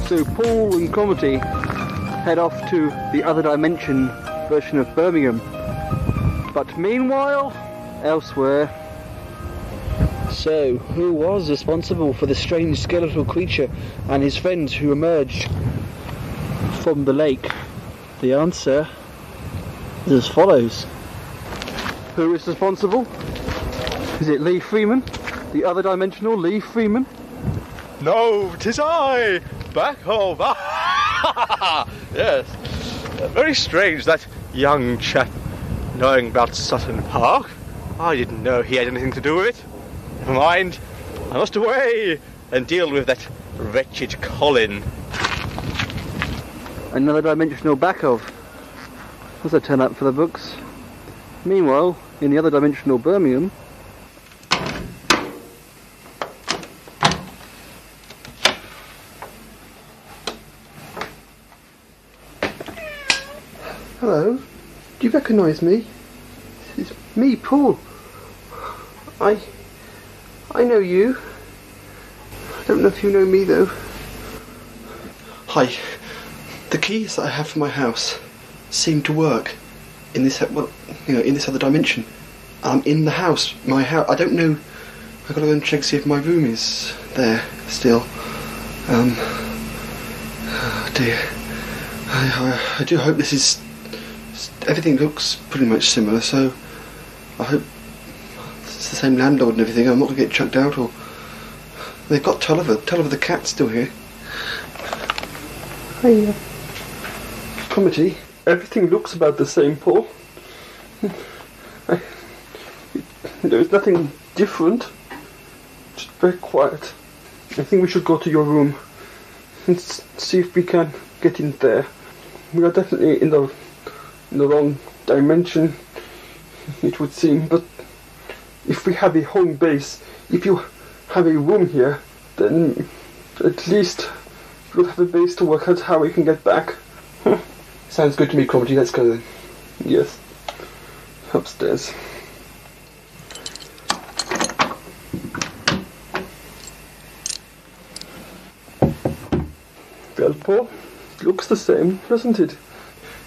So Paul and Cromitty head off to the other dimension version of Birmingham. But meanwhile, elsewhere. So, who was responsible for the strange skeletal creature and his friends who emerged from the lake? The answer is as follows. Who is responsible? Is it Lee Freeman? The other dimensional Lee Freeman? No, 'tis I! Back home! Yes. Very strange, that young chap knowing about Sutton Park. I didn't know he had anything to do with it. Never mind. I must away and deal with that wretched Colin. Another dimensional Bakov. That's a turn up for the books. Meanwhile, in the other dimensional Birmingham, hello, do you recognise me? It's me, Paul. I know you. I don't know if you know me though. Hi. The keys that I have for my house seem to work in this, well, you know, in this other dimension. I'm in the house, my house. I don't know. I've got to go and check see if my room is there still. Oh dear. I do hope this is. Everything looks pretty much similar, so I hope it's the same landlord and everything. I'm not going to get chucked out, or they've got Tulliver the cat still here. Hey, Cromitty, everything looks about the same, Paul. There's nothing different. Just very quiet. I think we should go to your room and see if we can get in there. We are definitely in the wrong dimension, it would seem, but if we have a home base, if you have a room here, then At least we'll have a base to work out how we can get back. Sounds good to me, Cromitty. Let's go then. Yes. Upstairs. Well, Paul, looks the same, doesn't it?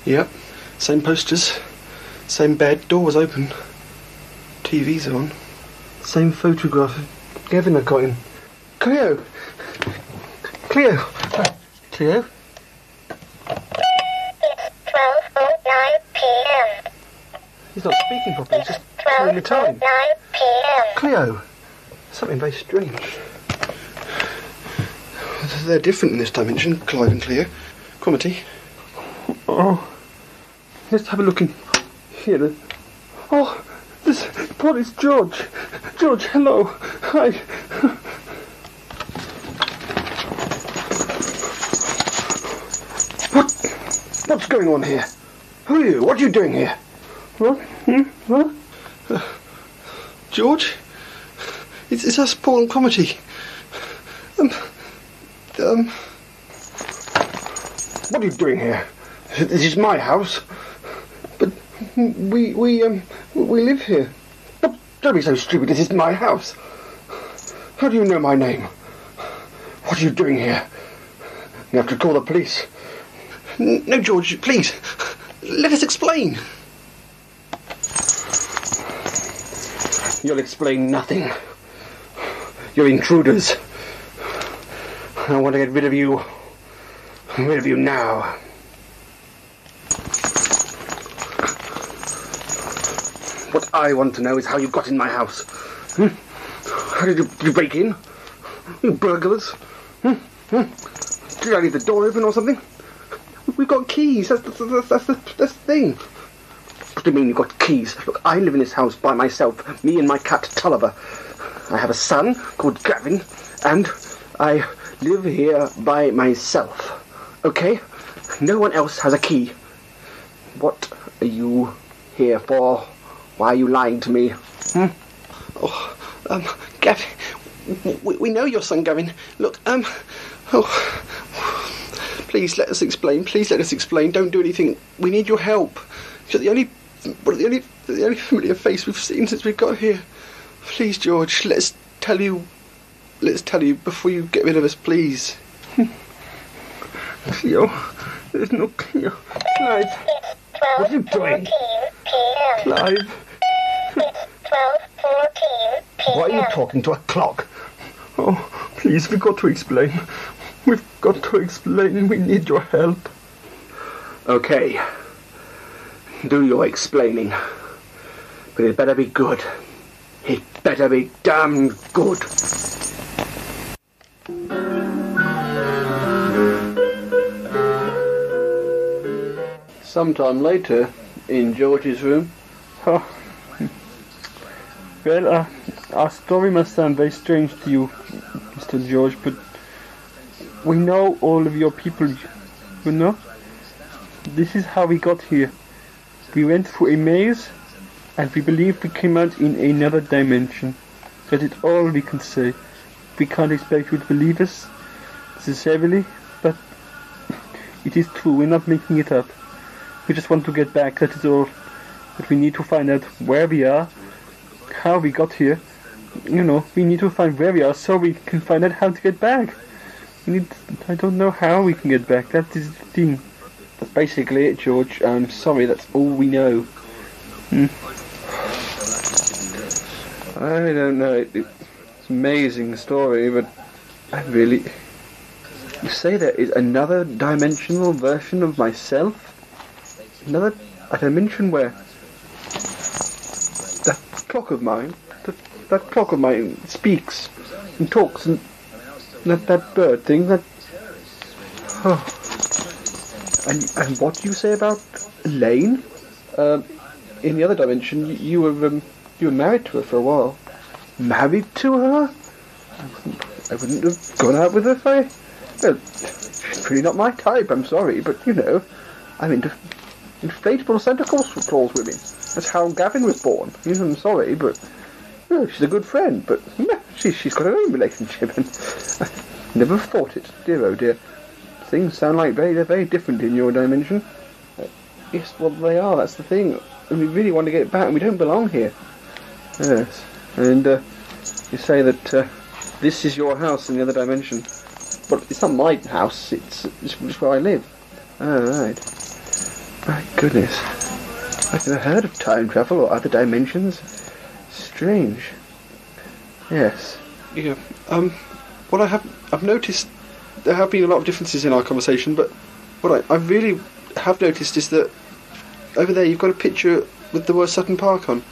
Yep. Same posters. Same bed. Door was open. TV's on. Same photograph of Gavin I got in. Cleo! Cleo! Cleo? It's 12:09 p.m. He's not speaking properly, he's just telling the time. 12:09 p.m. Cleo! Something very strange. They're different in this dimension, Clive and Cleo. Cromitty. Oh. Let's have a look in here. Oh, Paul, it's George. George, hello. Hi. What's going on here? Who are you? What are you doing here? What? What? George? It's us, Paul and Cromitty. What are you doing here? This is my house. But we live here. Don't be so stupid. This is my house. How do you know my name? What are you doing here? You have to call the police. No, George, please. Let us explain. You'll explain nothing. You're intruders. I want to get rid of you. Rid of you now. What I want to know is how you got in my house. How did you break in? You burglars? Did I leave the door open or something? We've got keys. That's the thing. What do you mean you've got keys? Look, I live in this house by myself. Me and my cat Tulliver. I have a son called Gavin, and I live here by myself. Okay? No one else has a key. What are you here for? Why are you lying to me? Gavin, we know your son, Gavin. Look, please let us explain. Please let us explain. Don't do anything. We need your help. You're the only familiar face we've seen since we got here. Please, George, let's tell you before you get rid of us, please. Cleo, there's no Cleo. Clive, what are you doing? Clive. It's 12:14 p.m. Why are you talking to a clock? Oh, please, we've got to explain. We've got to explain. We need your help. Okay. Do your explaining. But it better be good. It better be damn good. Sometime later, in George's room. Oh. Well, our story must sound very strange to you, Mr. George, but we know all of your people, you know? This is how we got here. We went through a maze, and we believe we came out in another dimension. That is all we can say. We can't expect you to believe us, sincerely, but it is true, we're not making it up. We just want to get back, that is all. But we need to find out where we are, how we got here. You know, we need to find where we are so we can find out how to get back. I don't know how we can get back, that is the thing. That's basically it, George. I'm sorry, that's all we know. I don't know, it's an amazing story, but I really... You say there is another dimensional version of myself? A dimension where that clock of mine speaks and talks, and that bird thing, that... Oh. And what do you say about Elaine? In the other dimension, you were married to her for a while. Married to her? I wouldn't have gone out with her if I... Well, she's really not my type, I'm sorry, but you know, I'm into inflatable Santa Claus women. That's how Gavin was born. I'm sorry, but... Well, she's a good friend, but she's got her own relationship, and Never thought it, dear oh dear. Things sound like they're very different in your dimension. Yes, well they are, that's the thing. And we really want to get back, and we don't belong here. Yes, and you say that this is your house in the other dimension. But it's not my house, it's where I live. Oh, right. My goodness. I've never heard of time travel or other dimensions. Strange. Yes. Yeah. What I've noticed, there have been a lot of differences in our conversation, but what I really have noticed is that over there you've got a picture with the word Sutton Park on.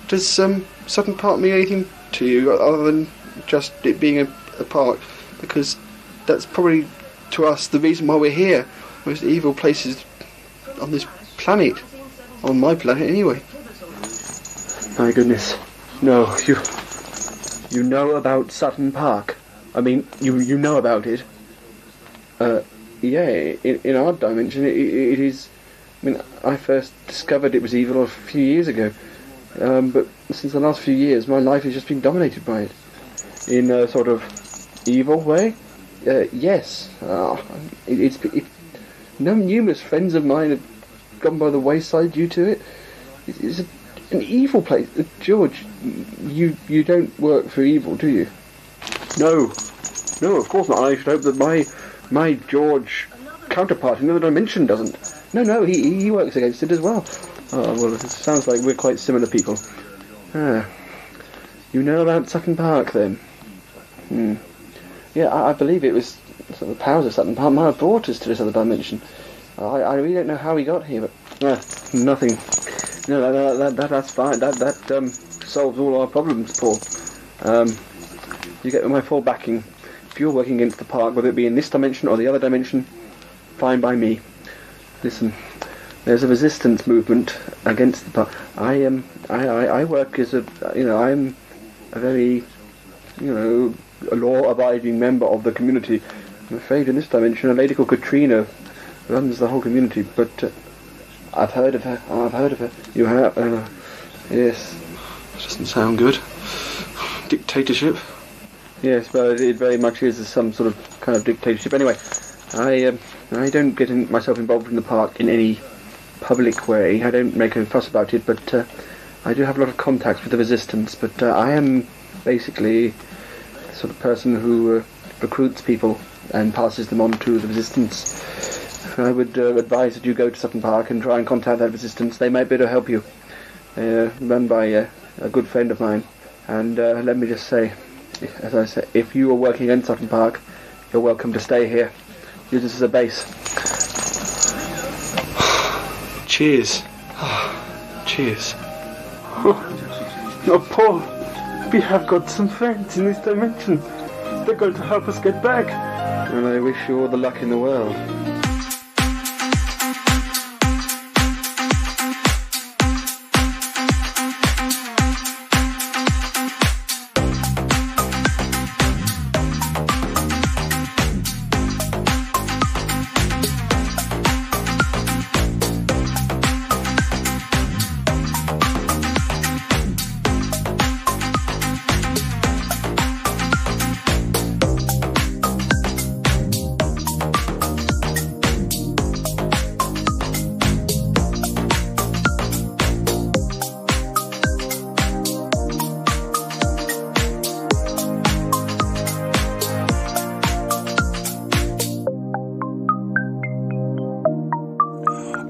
Does Sutton Park mean anything to you other than just it being a park? Because that's probably, to us, the reason why we're here. Most evil places on this planet. On my planet, anyway. My goodness. No, you know about Sutton Park. I mean, you know about it. Yeah, in our dimension, it is... I mean, I first discovered it was evil a few years ago. But since the last few years, my life has just been dominated by it. In a sort of evil way. Yes. Numerous friends of mine have gone by the wayside due to it. It's an evil place. George, you don't work for evil, do you? No, of course not. I should hope that my George counterpart in another dimension doesn't. No, he works against it as well. Oh, well, it sounds like we're quite similar people. You know about Sutton Park, then? Yeah, I believe it was the powers of Sutton Park might have brought us to this other dimension. I really don't know how we got here, but nothing. No, that's fine. That solves all our problems, Paul. You get my full backing. If you're working against the park, whether it be in this dimension or the other dimension, fine by me. Listen, there's a resistance movement against the park. I work as I'm a very, a law-abiding member of the community. I'm afraid in this dimension a lady called Katrina runs the whole community, but I've heard of her. You have? Yes. Doesn't sound good. Dictatorship? Yes, well, it very much is some sort of kind of dictatorship. Anyway, I don't get myself involved in the park in any public way. I don't make a fuss about it, but I do have a lot of contacts with the resistance. But I am basically the sort of person who recruits people and passes them on to the resistance. I would advise that you go to Sutton Park and try and contact that resistance. They might be able to help you. Run by a good friend of mine. And let me just say, as I said, if you are working in Sutton Park, you're welcome to stay here. Use this as a base. Cheers. Cheers. Oh, Paul, we have got some friends in this dimension. They're going to help us get back. And I wish you all the luck in the world.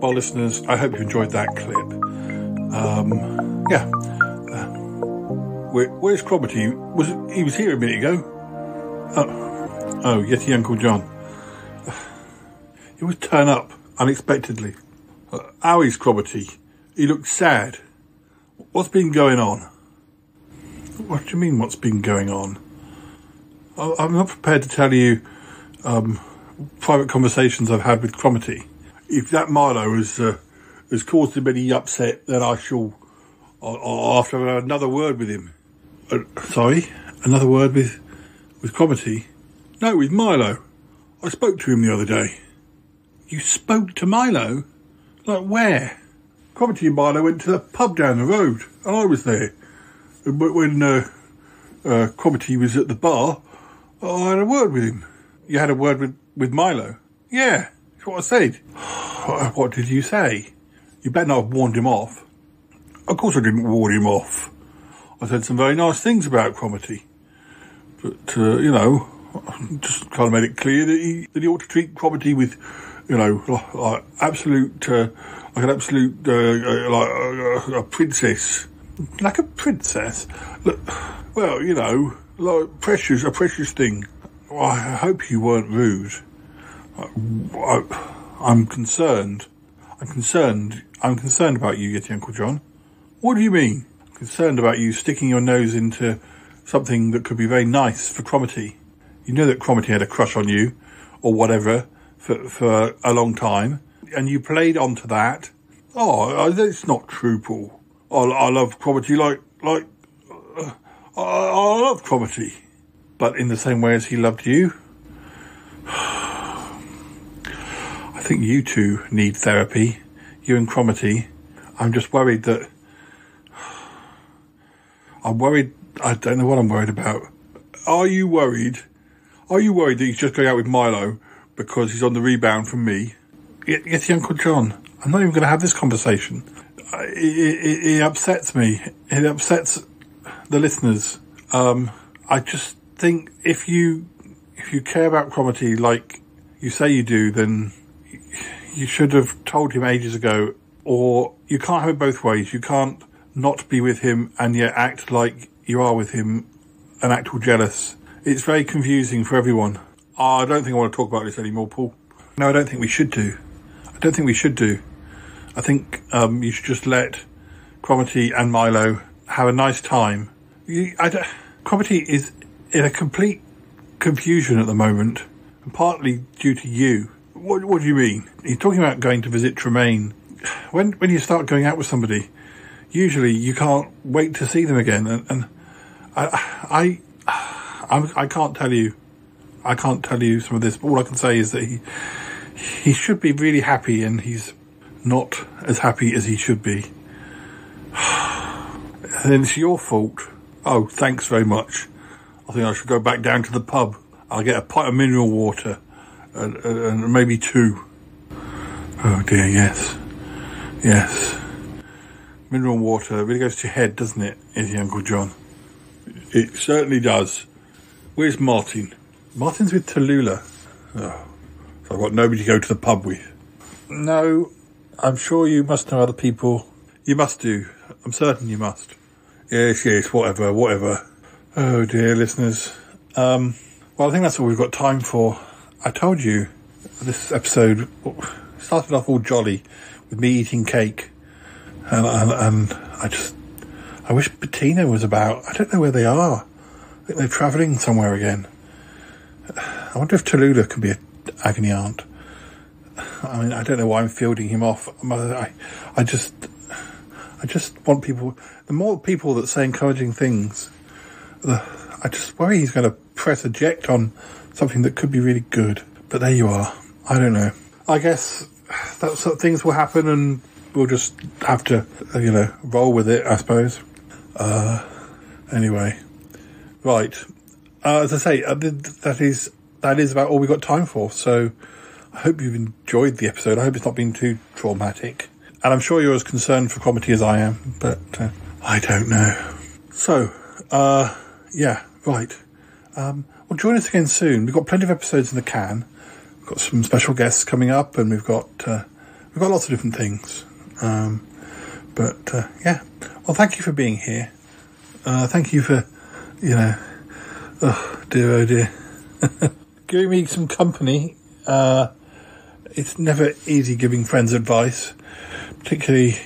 Well, listeners, I hope you enjoyed that clip. Where's Cromitty? He was here a minute ago. Oh, Yeti Uncle John. He would turn up unexpectedly. How is Cromitty? He looked sad. What's been going on? What do you mean, what's been going on? I'm not prepared to tell you private conversations I've had with Cromitty. If that Milo has caused him any upset, then I shall. I'll have to have another word with him. Sorry, another word with Cromitty? No, with Milo. I spoke to him the other day. You spoke to Milo? Like where? Cromitty and Milo went to the pub down the road, and I was there. But when Cromitty was at the bar, I had a word with him. You had a word with Milo? Yeah, that's what I said. What did you say? You better not have warned him off. Of course I didn't warn him off. I said some very nice things about Cromitty. But, you know, just kind of made it clear that he ought to treat Cromitty with, you know, like absolute, like an absolute, like a princess. Like a princess? Look, well, you know, like a precious thing. Well, I hope you weren't rude. I'm concerned. I'm concerned about you, Yeti Uncle John. What do you mean? I'm concerned about you sticking your nose into something that could be very nice for Cromitty. You know that Cromitty had a crush on you, or whatever, for a long time, and you played onto that. Oh, that's not true, Paul. I love Cromitty I love Cromitty. But in the same way as he loved you? I think you two need therapy, you and Cromitty. I'm just worried that... I don't know what I'm worried about. Are you worried that he's just going out with Milo because he's on the rebound from me? Yeti Uncle John, I'm not even going to have this conversation. It upsets me. It upsets the listeners. I just think if you care about Cromitty like you say you do, then you should have told him ages ago. Or you can't have it both ways. You can't not be with him and yet act like you are with him and act all jealous. It's very confusing for everyone. I don't think I want to talk about this anymore, Paul. No, I don't think we should do. I think you should just let Cromitty and Milo have a nice time. Cromitty is in a complete confusion at the moment, and partly due to you. What do you mean? He's talking about going to visit Tremaine. When you start going out with somebody, usually you can't wait to see them again, and I can't tell you. I can't tell you some of this. But all I can say is that he should be really happy, and he's not as happy as he should be. And it's your fault. Oh, thanks very much. I think I should go back down to the pub. I'll get a pint of mineral water and maybe two. Oh dear, yes. Mineral water really goes to your head, doesn't it, Izzy Uncle John? It certainly does. Where's Martin? Martin's with Tallulah. Oh, so I've got nobody to go to the pub with. No, I'm sure you must know other people. You must do. I'm certain you must. Yes, whatever. Oh dear, listeners. Well, I think that's all we've got time for. I told you, this episode started off all jolly with me eating cake. And I wish Bettina was about. I don't know where they are. I think they're travelling somewhere again. I wonder if Tallulah can be an agony aunt. I mean, I don't know why I'm fielding him off. I just want people... The more people that say encouraging things, I just worry he's going to press eject on something that could be really good. But there you are. I don't know. I guess that sort of things will happen and we'll just have to, roll with it, I suppose. Anyway. Right. As I say, that is about all we've got time for. So I hope you've enjoyed the episode. I hope it's not been too traumatic. And I'm sure you're as concerned for Cromitty as I am, but I don't know. So, yeah, right. Well, join us again soon. We've got plenty of episodes in the can. We've got some special guests coming up, and we've got lots of different things. Yeah. Well, thank you for being here. Thank you for, oh dear, giving me some company. It's never easy giving friends advice, particularly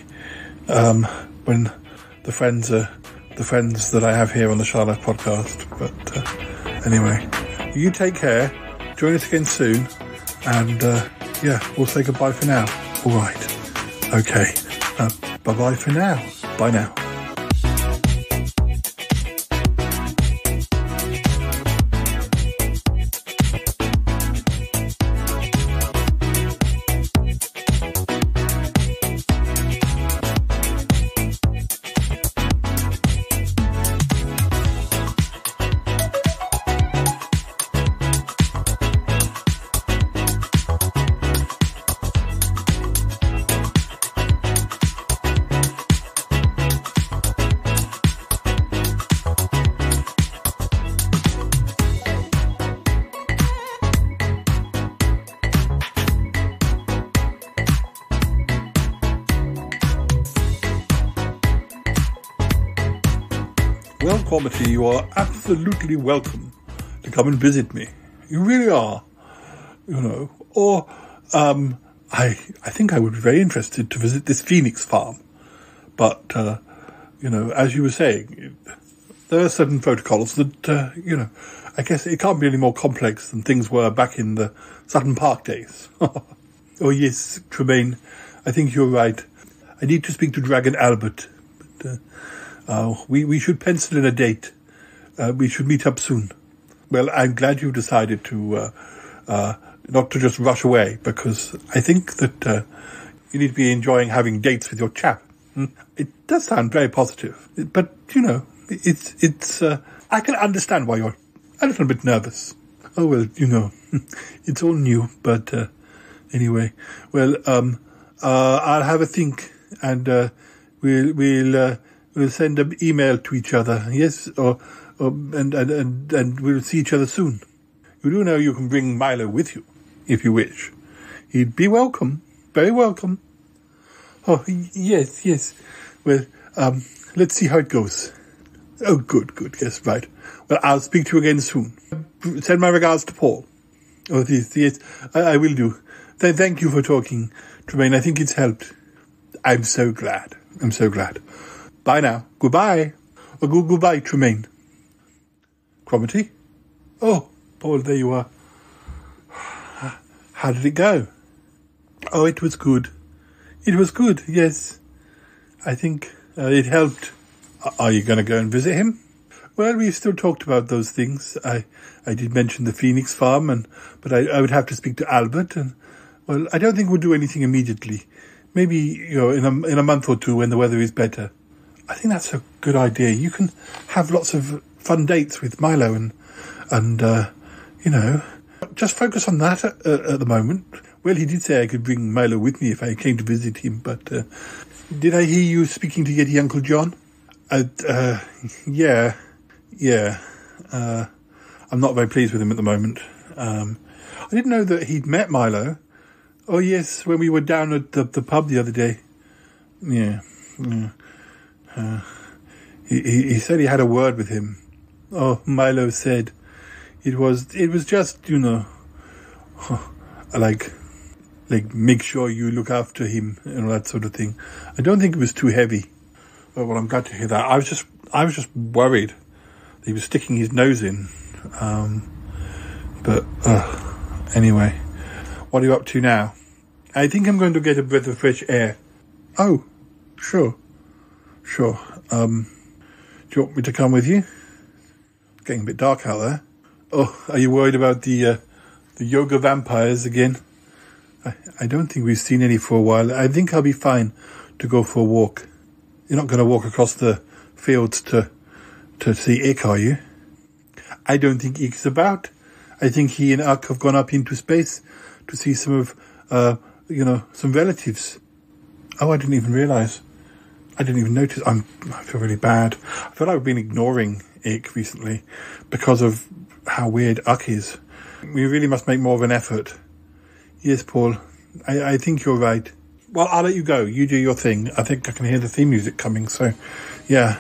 when the friends are the friends that I have here on the Shy Life podcast. But anyway, you take care. Join us again soon, and we'll say goodbye for now. All right. Okay. Bye-bye for now. Bye now. Cromitty, you are absolutely welcome to come and visit me. You really are. You know, or I think I would be very interested to visit this Phoenix farm. But, you know, as you were saying, there are certain protocols that, you know, I guess it can't be any more complex than things were back in the Sutton Park days. Oh, yes, Tremaine, I think you're right. I need to speak to Dragon Albert. But, we should pencil in a date. We should meet up soon. Well, I'm glad you decided to, not to just rush away, because I think that, you need to be enjoying having dates with your chap. It does sound very positive, but, you know, it's, I can understand why you're a little bit nervous. Oh, well, you know, it's all new, but, anyway, well, I'll have a think, and, we'll send an email to each other, yes, and we'll see each other soon. You do know you can bring Milo with you, if you wish. He'd be welcome, very welcome. Oh, yes. Well, let's see how it goes. Oh, good, yes, right. Well, I'll speak to you again soon. Send my regards to Paul. Oh, yes, I will do. Thank you for talking, Tremaine. I think it's helped. I'm so glad. Bye now. Goodbye. Oh, goodbye, Tremaine. Cromitty? Oh, Paul, there you are. How did it go? Oh, it was good. It was good, yes. I think it helped. Are you going to go and visit him? Well, we've still talked about those things. I did mention the Phoenix farm, but I would have to speak to Albert, and, well, I don't think we'll do anything immediately. Maybe, you know, in a month or two when the weather is better. I think that's a good idea. You can have lots of fun dates with Milo and you know, just focus on that at the moment. Well, he did say I could bring Milo with me if I came to visit him, but did I hear you speaking to Yeti Uncle John? Yeah. I'm not very pleased with him at the moment. I didn't know that he'd met Milo. Oh, yes, when we were down at the pub the other day. Yeah. He said he had a word with him. Oh, Milo said it was just, you know, like make sure you look after him and all that sort of thing. I don't think it was too heavy. Oh, well, I'm glad to hear that. I was just worried that he was sticking his nose in. But anyway, what are you up to now? I think I'm going to get a breath of fresh air. Oh, sure. Do you want me to come with you? It's getting a bit dark out there. Oh, are you worried about the yoga vampires again? I don't think we've seen any for a while. I think I'll be fine to go for a walk. You're not going to walk across the fields to see Ick, are you? I don't think Ick's about. I think he and Uck have gone up into space to see some of, some relatives. Oh, I didn't even realise. I didn't even notice. I feel really bad. I feel like I've been ignoring Ick recently because of how weird Uck is. We really must make more of an effort. Yes, Paul. I think you're right. Well, I'll let you go. You do your thing. I think I can hear the theme music coming. So, yeah.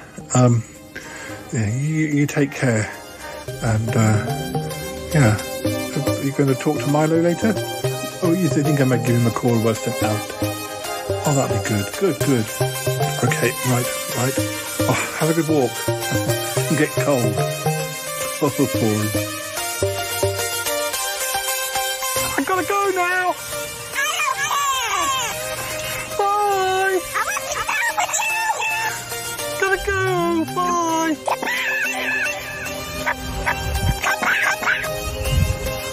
You take care. And, yeah. Are you going to talk to Milo later? Oh, yes, I think I might give him a call whilst I'm out. Oh, that'd be good. Good. Okay, right. Oh, have a good walk. And get cold. Oh, Paul. I gotta go now. Bye. Gotta go. Bye.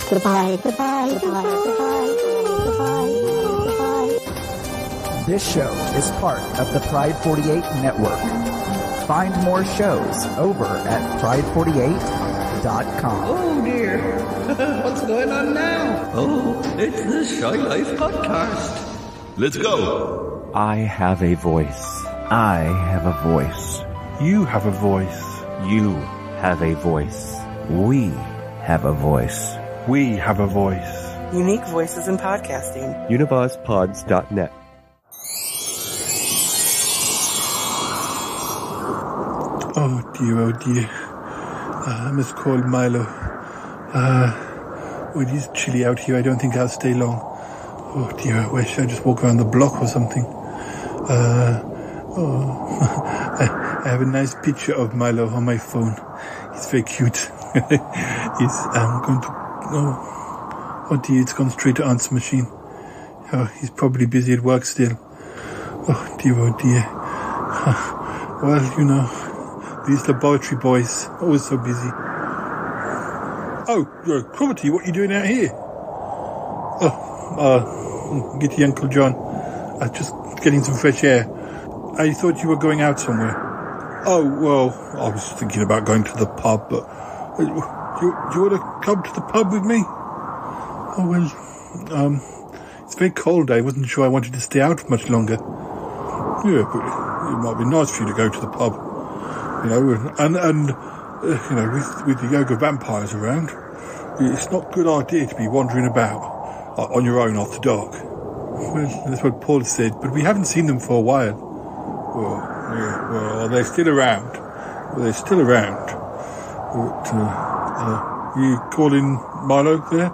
Goodbye. This show is part of the Pride 48 network. Find more shows over at pride48.com. Oh dear, what's going on now? Oh, it's the Shy Life Podcast. Let's go. I have a voice. I have a voice. You have a voice. You have a voice. We have a voice. We have a voice. Unique voices in podcasting. UnivazPods.net. Oh dear. I must call Milo. It is chilly out here. I don't think I'll stay long. Oh dear, where should I just walk around the block or something? I have a nice picture of Milo on my phone. He's very cute. I'm going to... Oh dear, it's gone straight to answer machine. Oh, he's probably busy at work still. Oh dear. Well, you know, these laboratory boys, always so busy. Oh, Cromitty, what are you doing out here? Giddy Uncle John. Just getting some fresh air. I thought you were going out somewhere. Oh, well, I was thinking about going to the pub, but... Do you want to come to the pub with me? Oh, well, it's very cold. I wasn't sure I wanted to stay out much longer. Yeah, but it might be nice for you to go to the pub. You know, and you know, with the yoga vampires around, it's not a good idea to be wandering about on your own after dark. Well, that's what Paul said, but we haven't seen them for a while. Well, they're still around. But, you calling Milo there?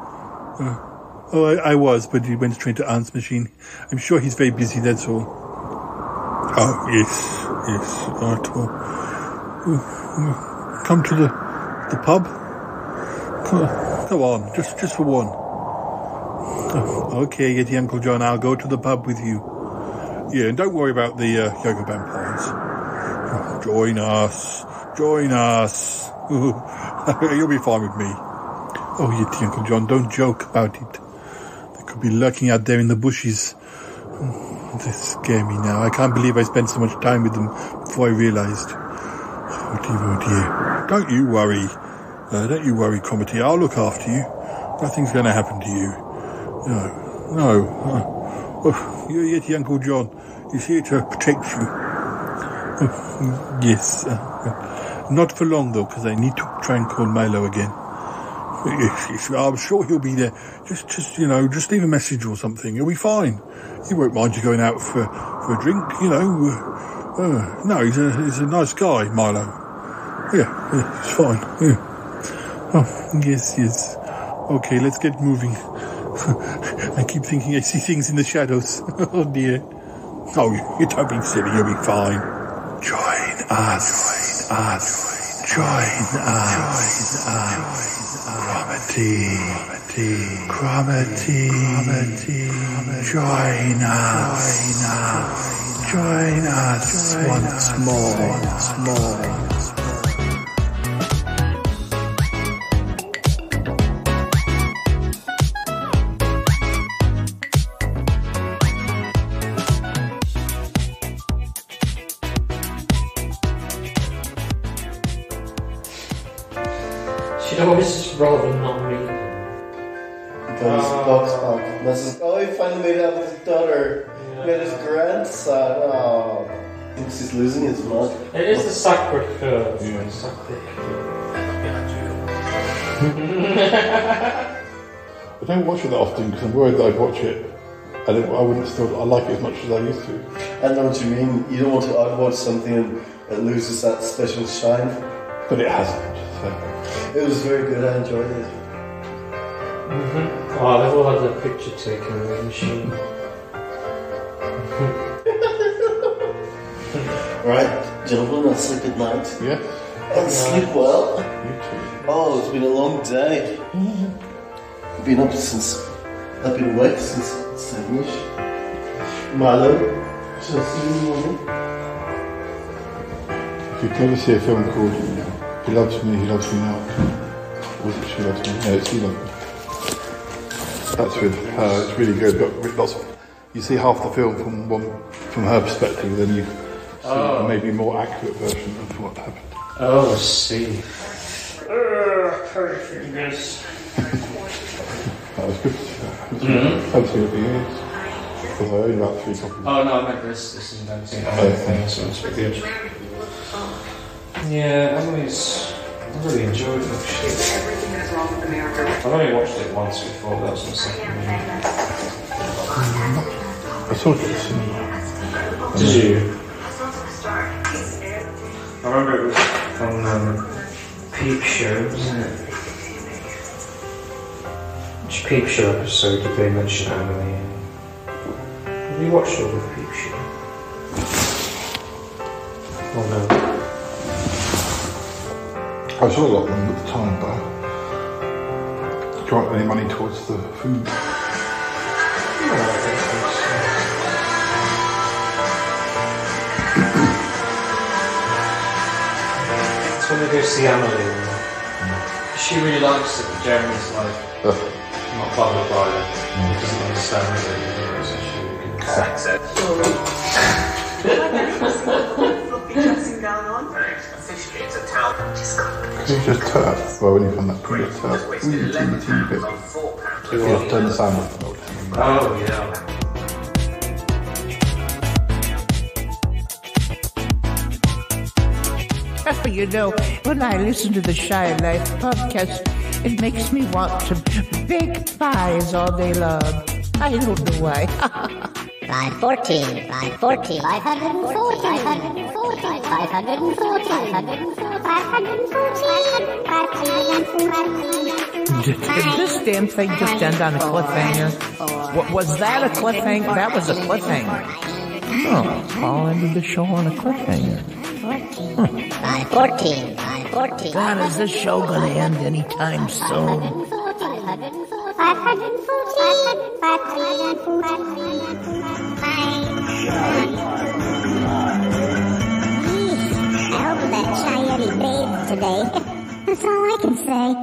I was, but he went straight to Aunt's machine. I'm sure he's very busy, that's all. Oh, yes. Right, well, come to the pub? Come on, just for one. Okay, Yeti Uncle John, I'll go to the pub with you. Yeah, and don't worry about the yoga vampires. Join us. You'll be fine with me. Oh, Yeti Uncle John, don't joke about it. They could be lurking out there in the bushes. They scare me now. I can't believe I spent so much time with them before I realised. Oh dear. Don't you worry, Cromitty. I'll look after you. Nothing's going to happen to you. No. Your Yeti Uncle John is here to protect you. Yes. Not for long, though, because I need to try and call Milo again. Yes, I'm sure he'll be there. Just leave a message or something. He'll be fine. He won't mind you going out for a drink, you know. No, he's a nice guy, Milo. Yeah, it's fine. Yeah. Oh, yes. Okay, let's get moving. I keep thinking I see things in the shadows. Oh dear. Oh, you're don't be silly. You'll be fine. Join us. Cromitty. Join us once more. You know, this is rather not me. Because Box Pop. I finally made it out with his daughter. He had his grandson. Oh. Thinks he's losing his mind. It is the sacred curve. Yeah. The sacred I don't watch it that often because I'm worried that I'd watch it and I wouldn't still. I like it as much as I used to. I know what you mean. You don't want to outwatch something and it loses that special shine. But it hasn't. So. It was very good. I enjoyed it. Oh, they've all had their picture taken with the machine. Right, gentlemen, I'll say good night. Yeah. And sleep well. You too. Oh, it's been a long day. I've been awake since 7ish. Milo, shall I see you in the morning? If you'd never see a film called He Loves Me, He Loves Me Not, or was it She Loves Me? No, it's He Loves Me. That's with her. It's really good, but with lots of, you see half the film from her perspective, then you see a maybe more accurate version of what happened. Oh, I see. Fingers. That was good. I've seen it for years. Because I own about 3 copies. Oh no, I meant this is inventing other things, so it's pretty good. Yeah, I really enjoyed it actually. I've only watched it once before, that was my second movie. I saw it at the cinema. Did you? I remember it was from Peep Show, isn't it? Which Peep Show episode did they mention Emily? Have you watched all of Peep Show? Oh no. I saw a lot of them at the time, but do you want any money towards the food? No, I don't think so. It's when they go see Emily. She really likes it, but Jeremy's like not bothered by it. He doesn't understand it, so she can sex it. You just turn. Well, when you find that pretty turn, teeny bit. You have to turn the sound up. Oh, yeah. You know, when I listen to the Shy Life podcast, it makes me want to bake pies all day long. I don't know why. 514, 514, 514, 514, 514. Did this damn thing just end on a cliffhanger? Was that a cliffhanger? That was a cliffhanger. Oh, Paul ended the show on a cliffhanger. 514, 514. God, is this show going to end anytime soon? 514. I hope that Cheyenne bathed today. That's all I can say.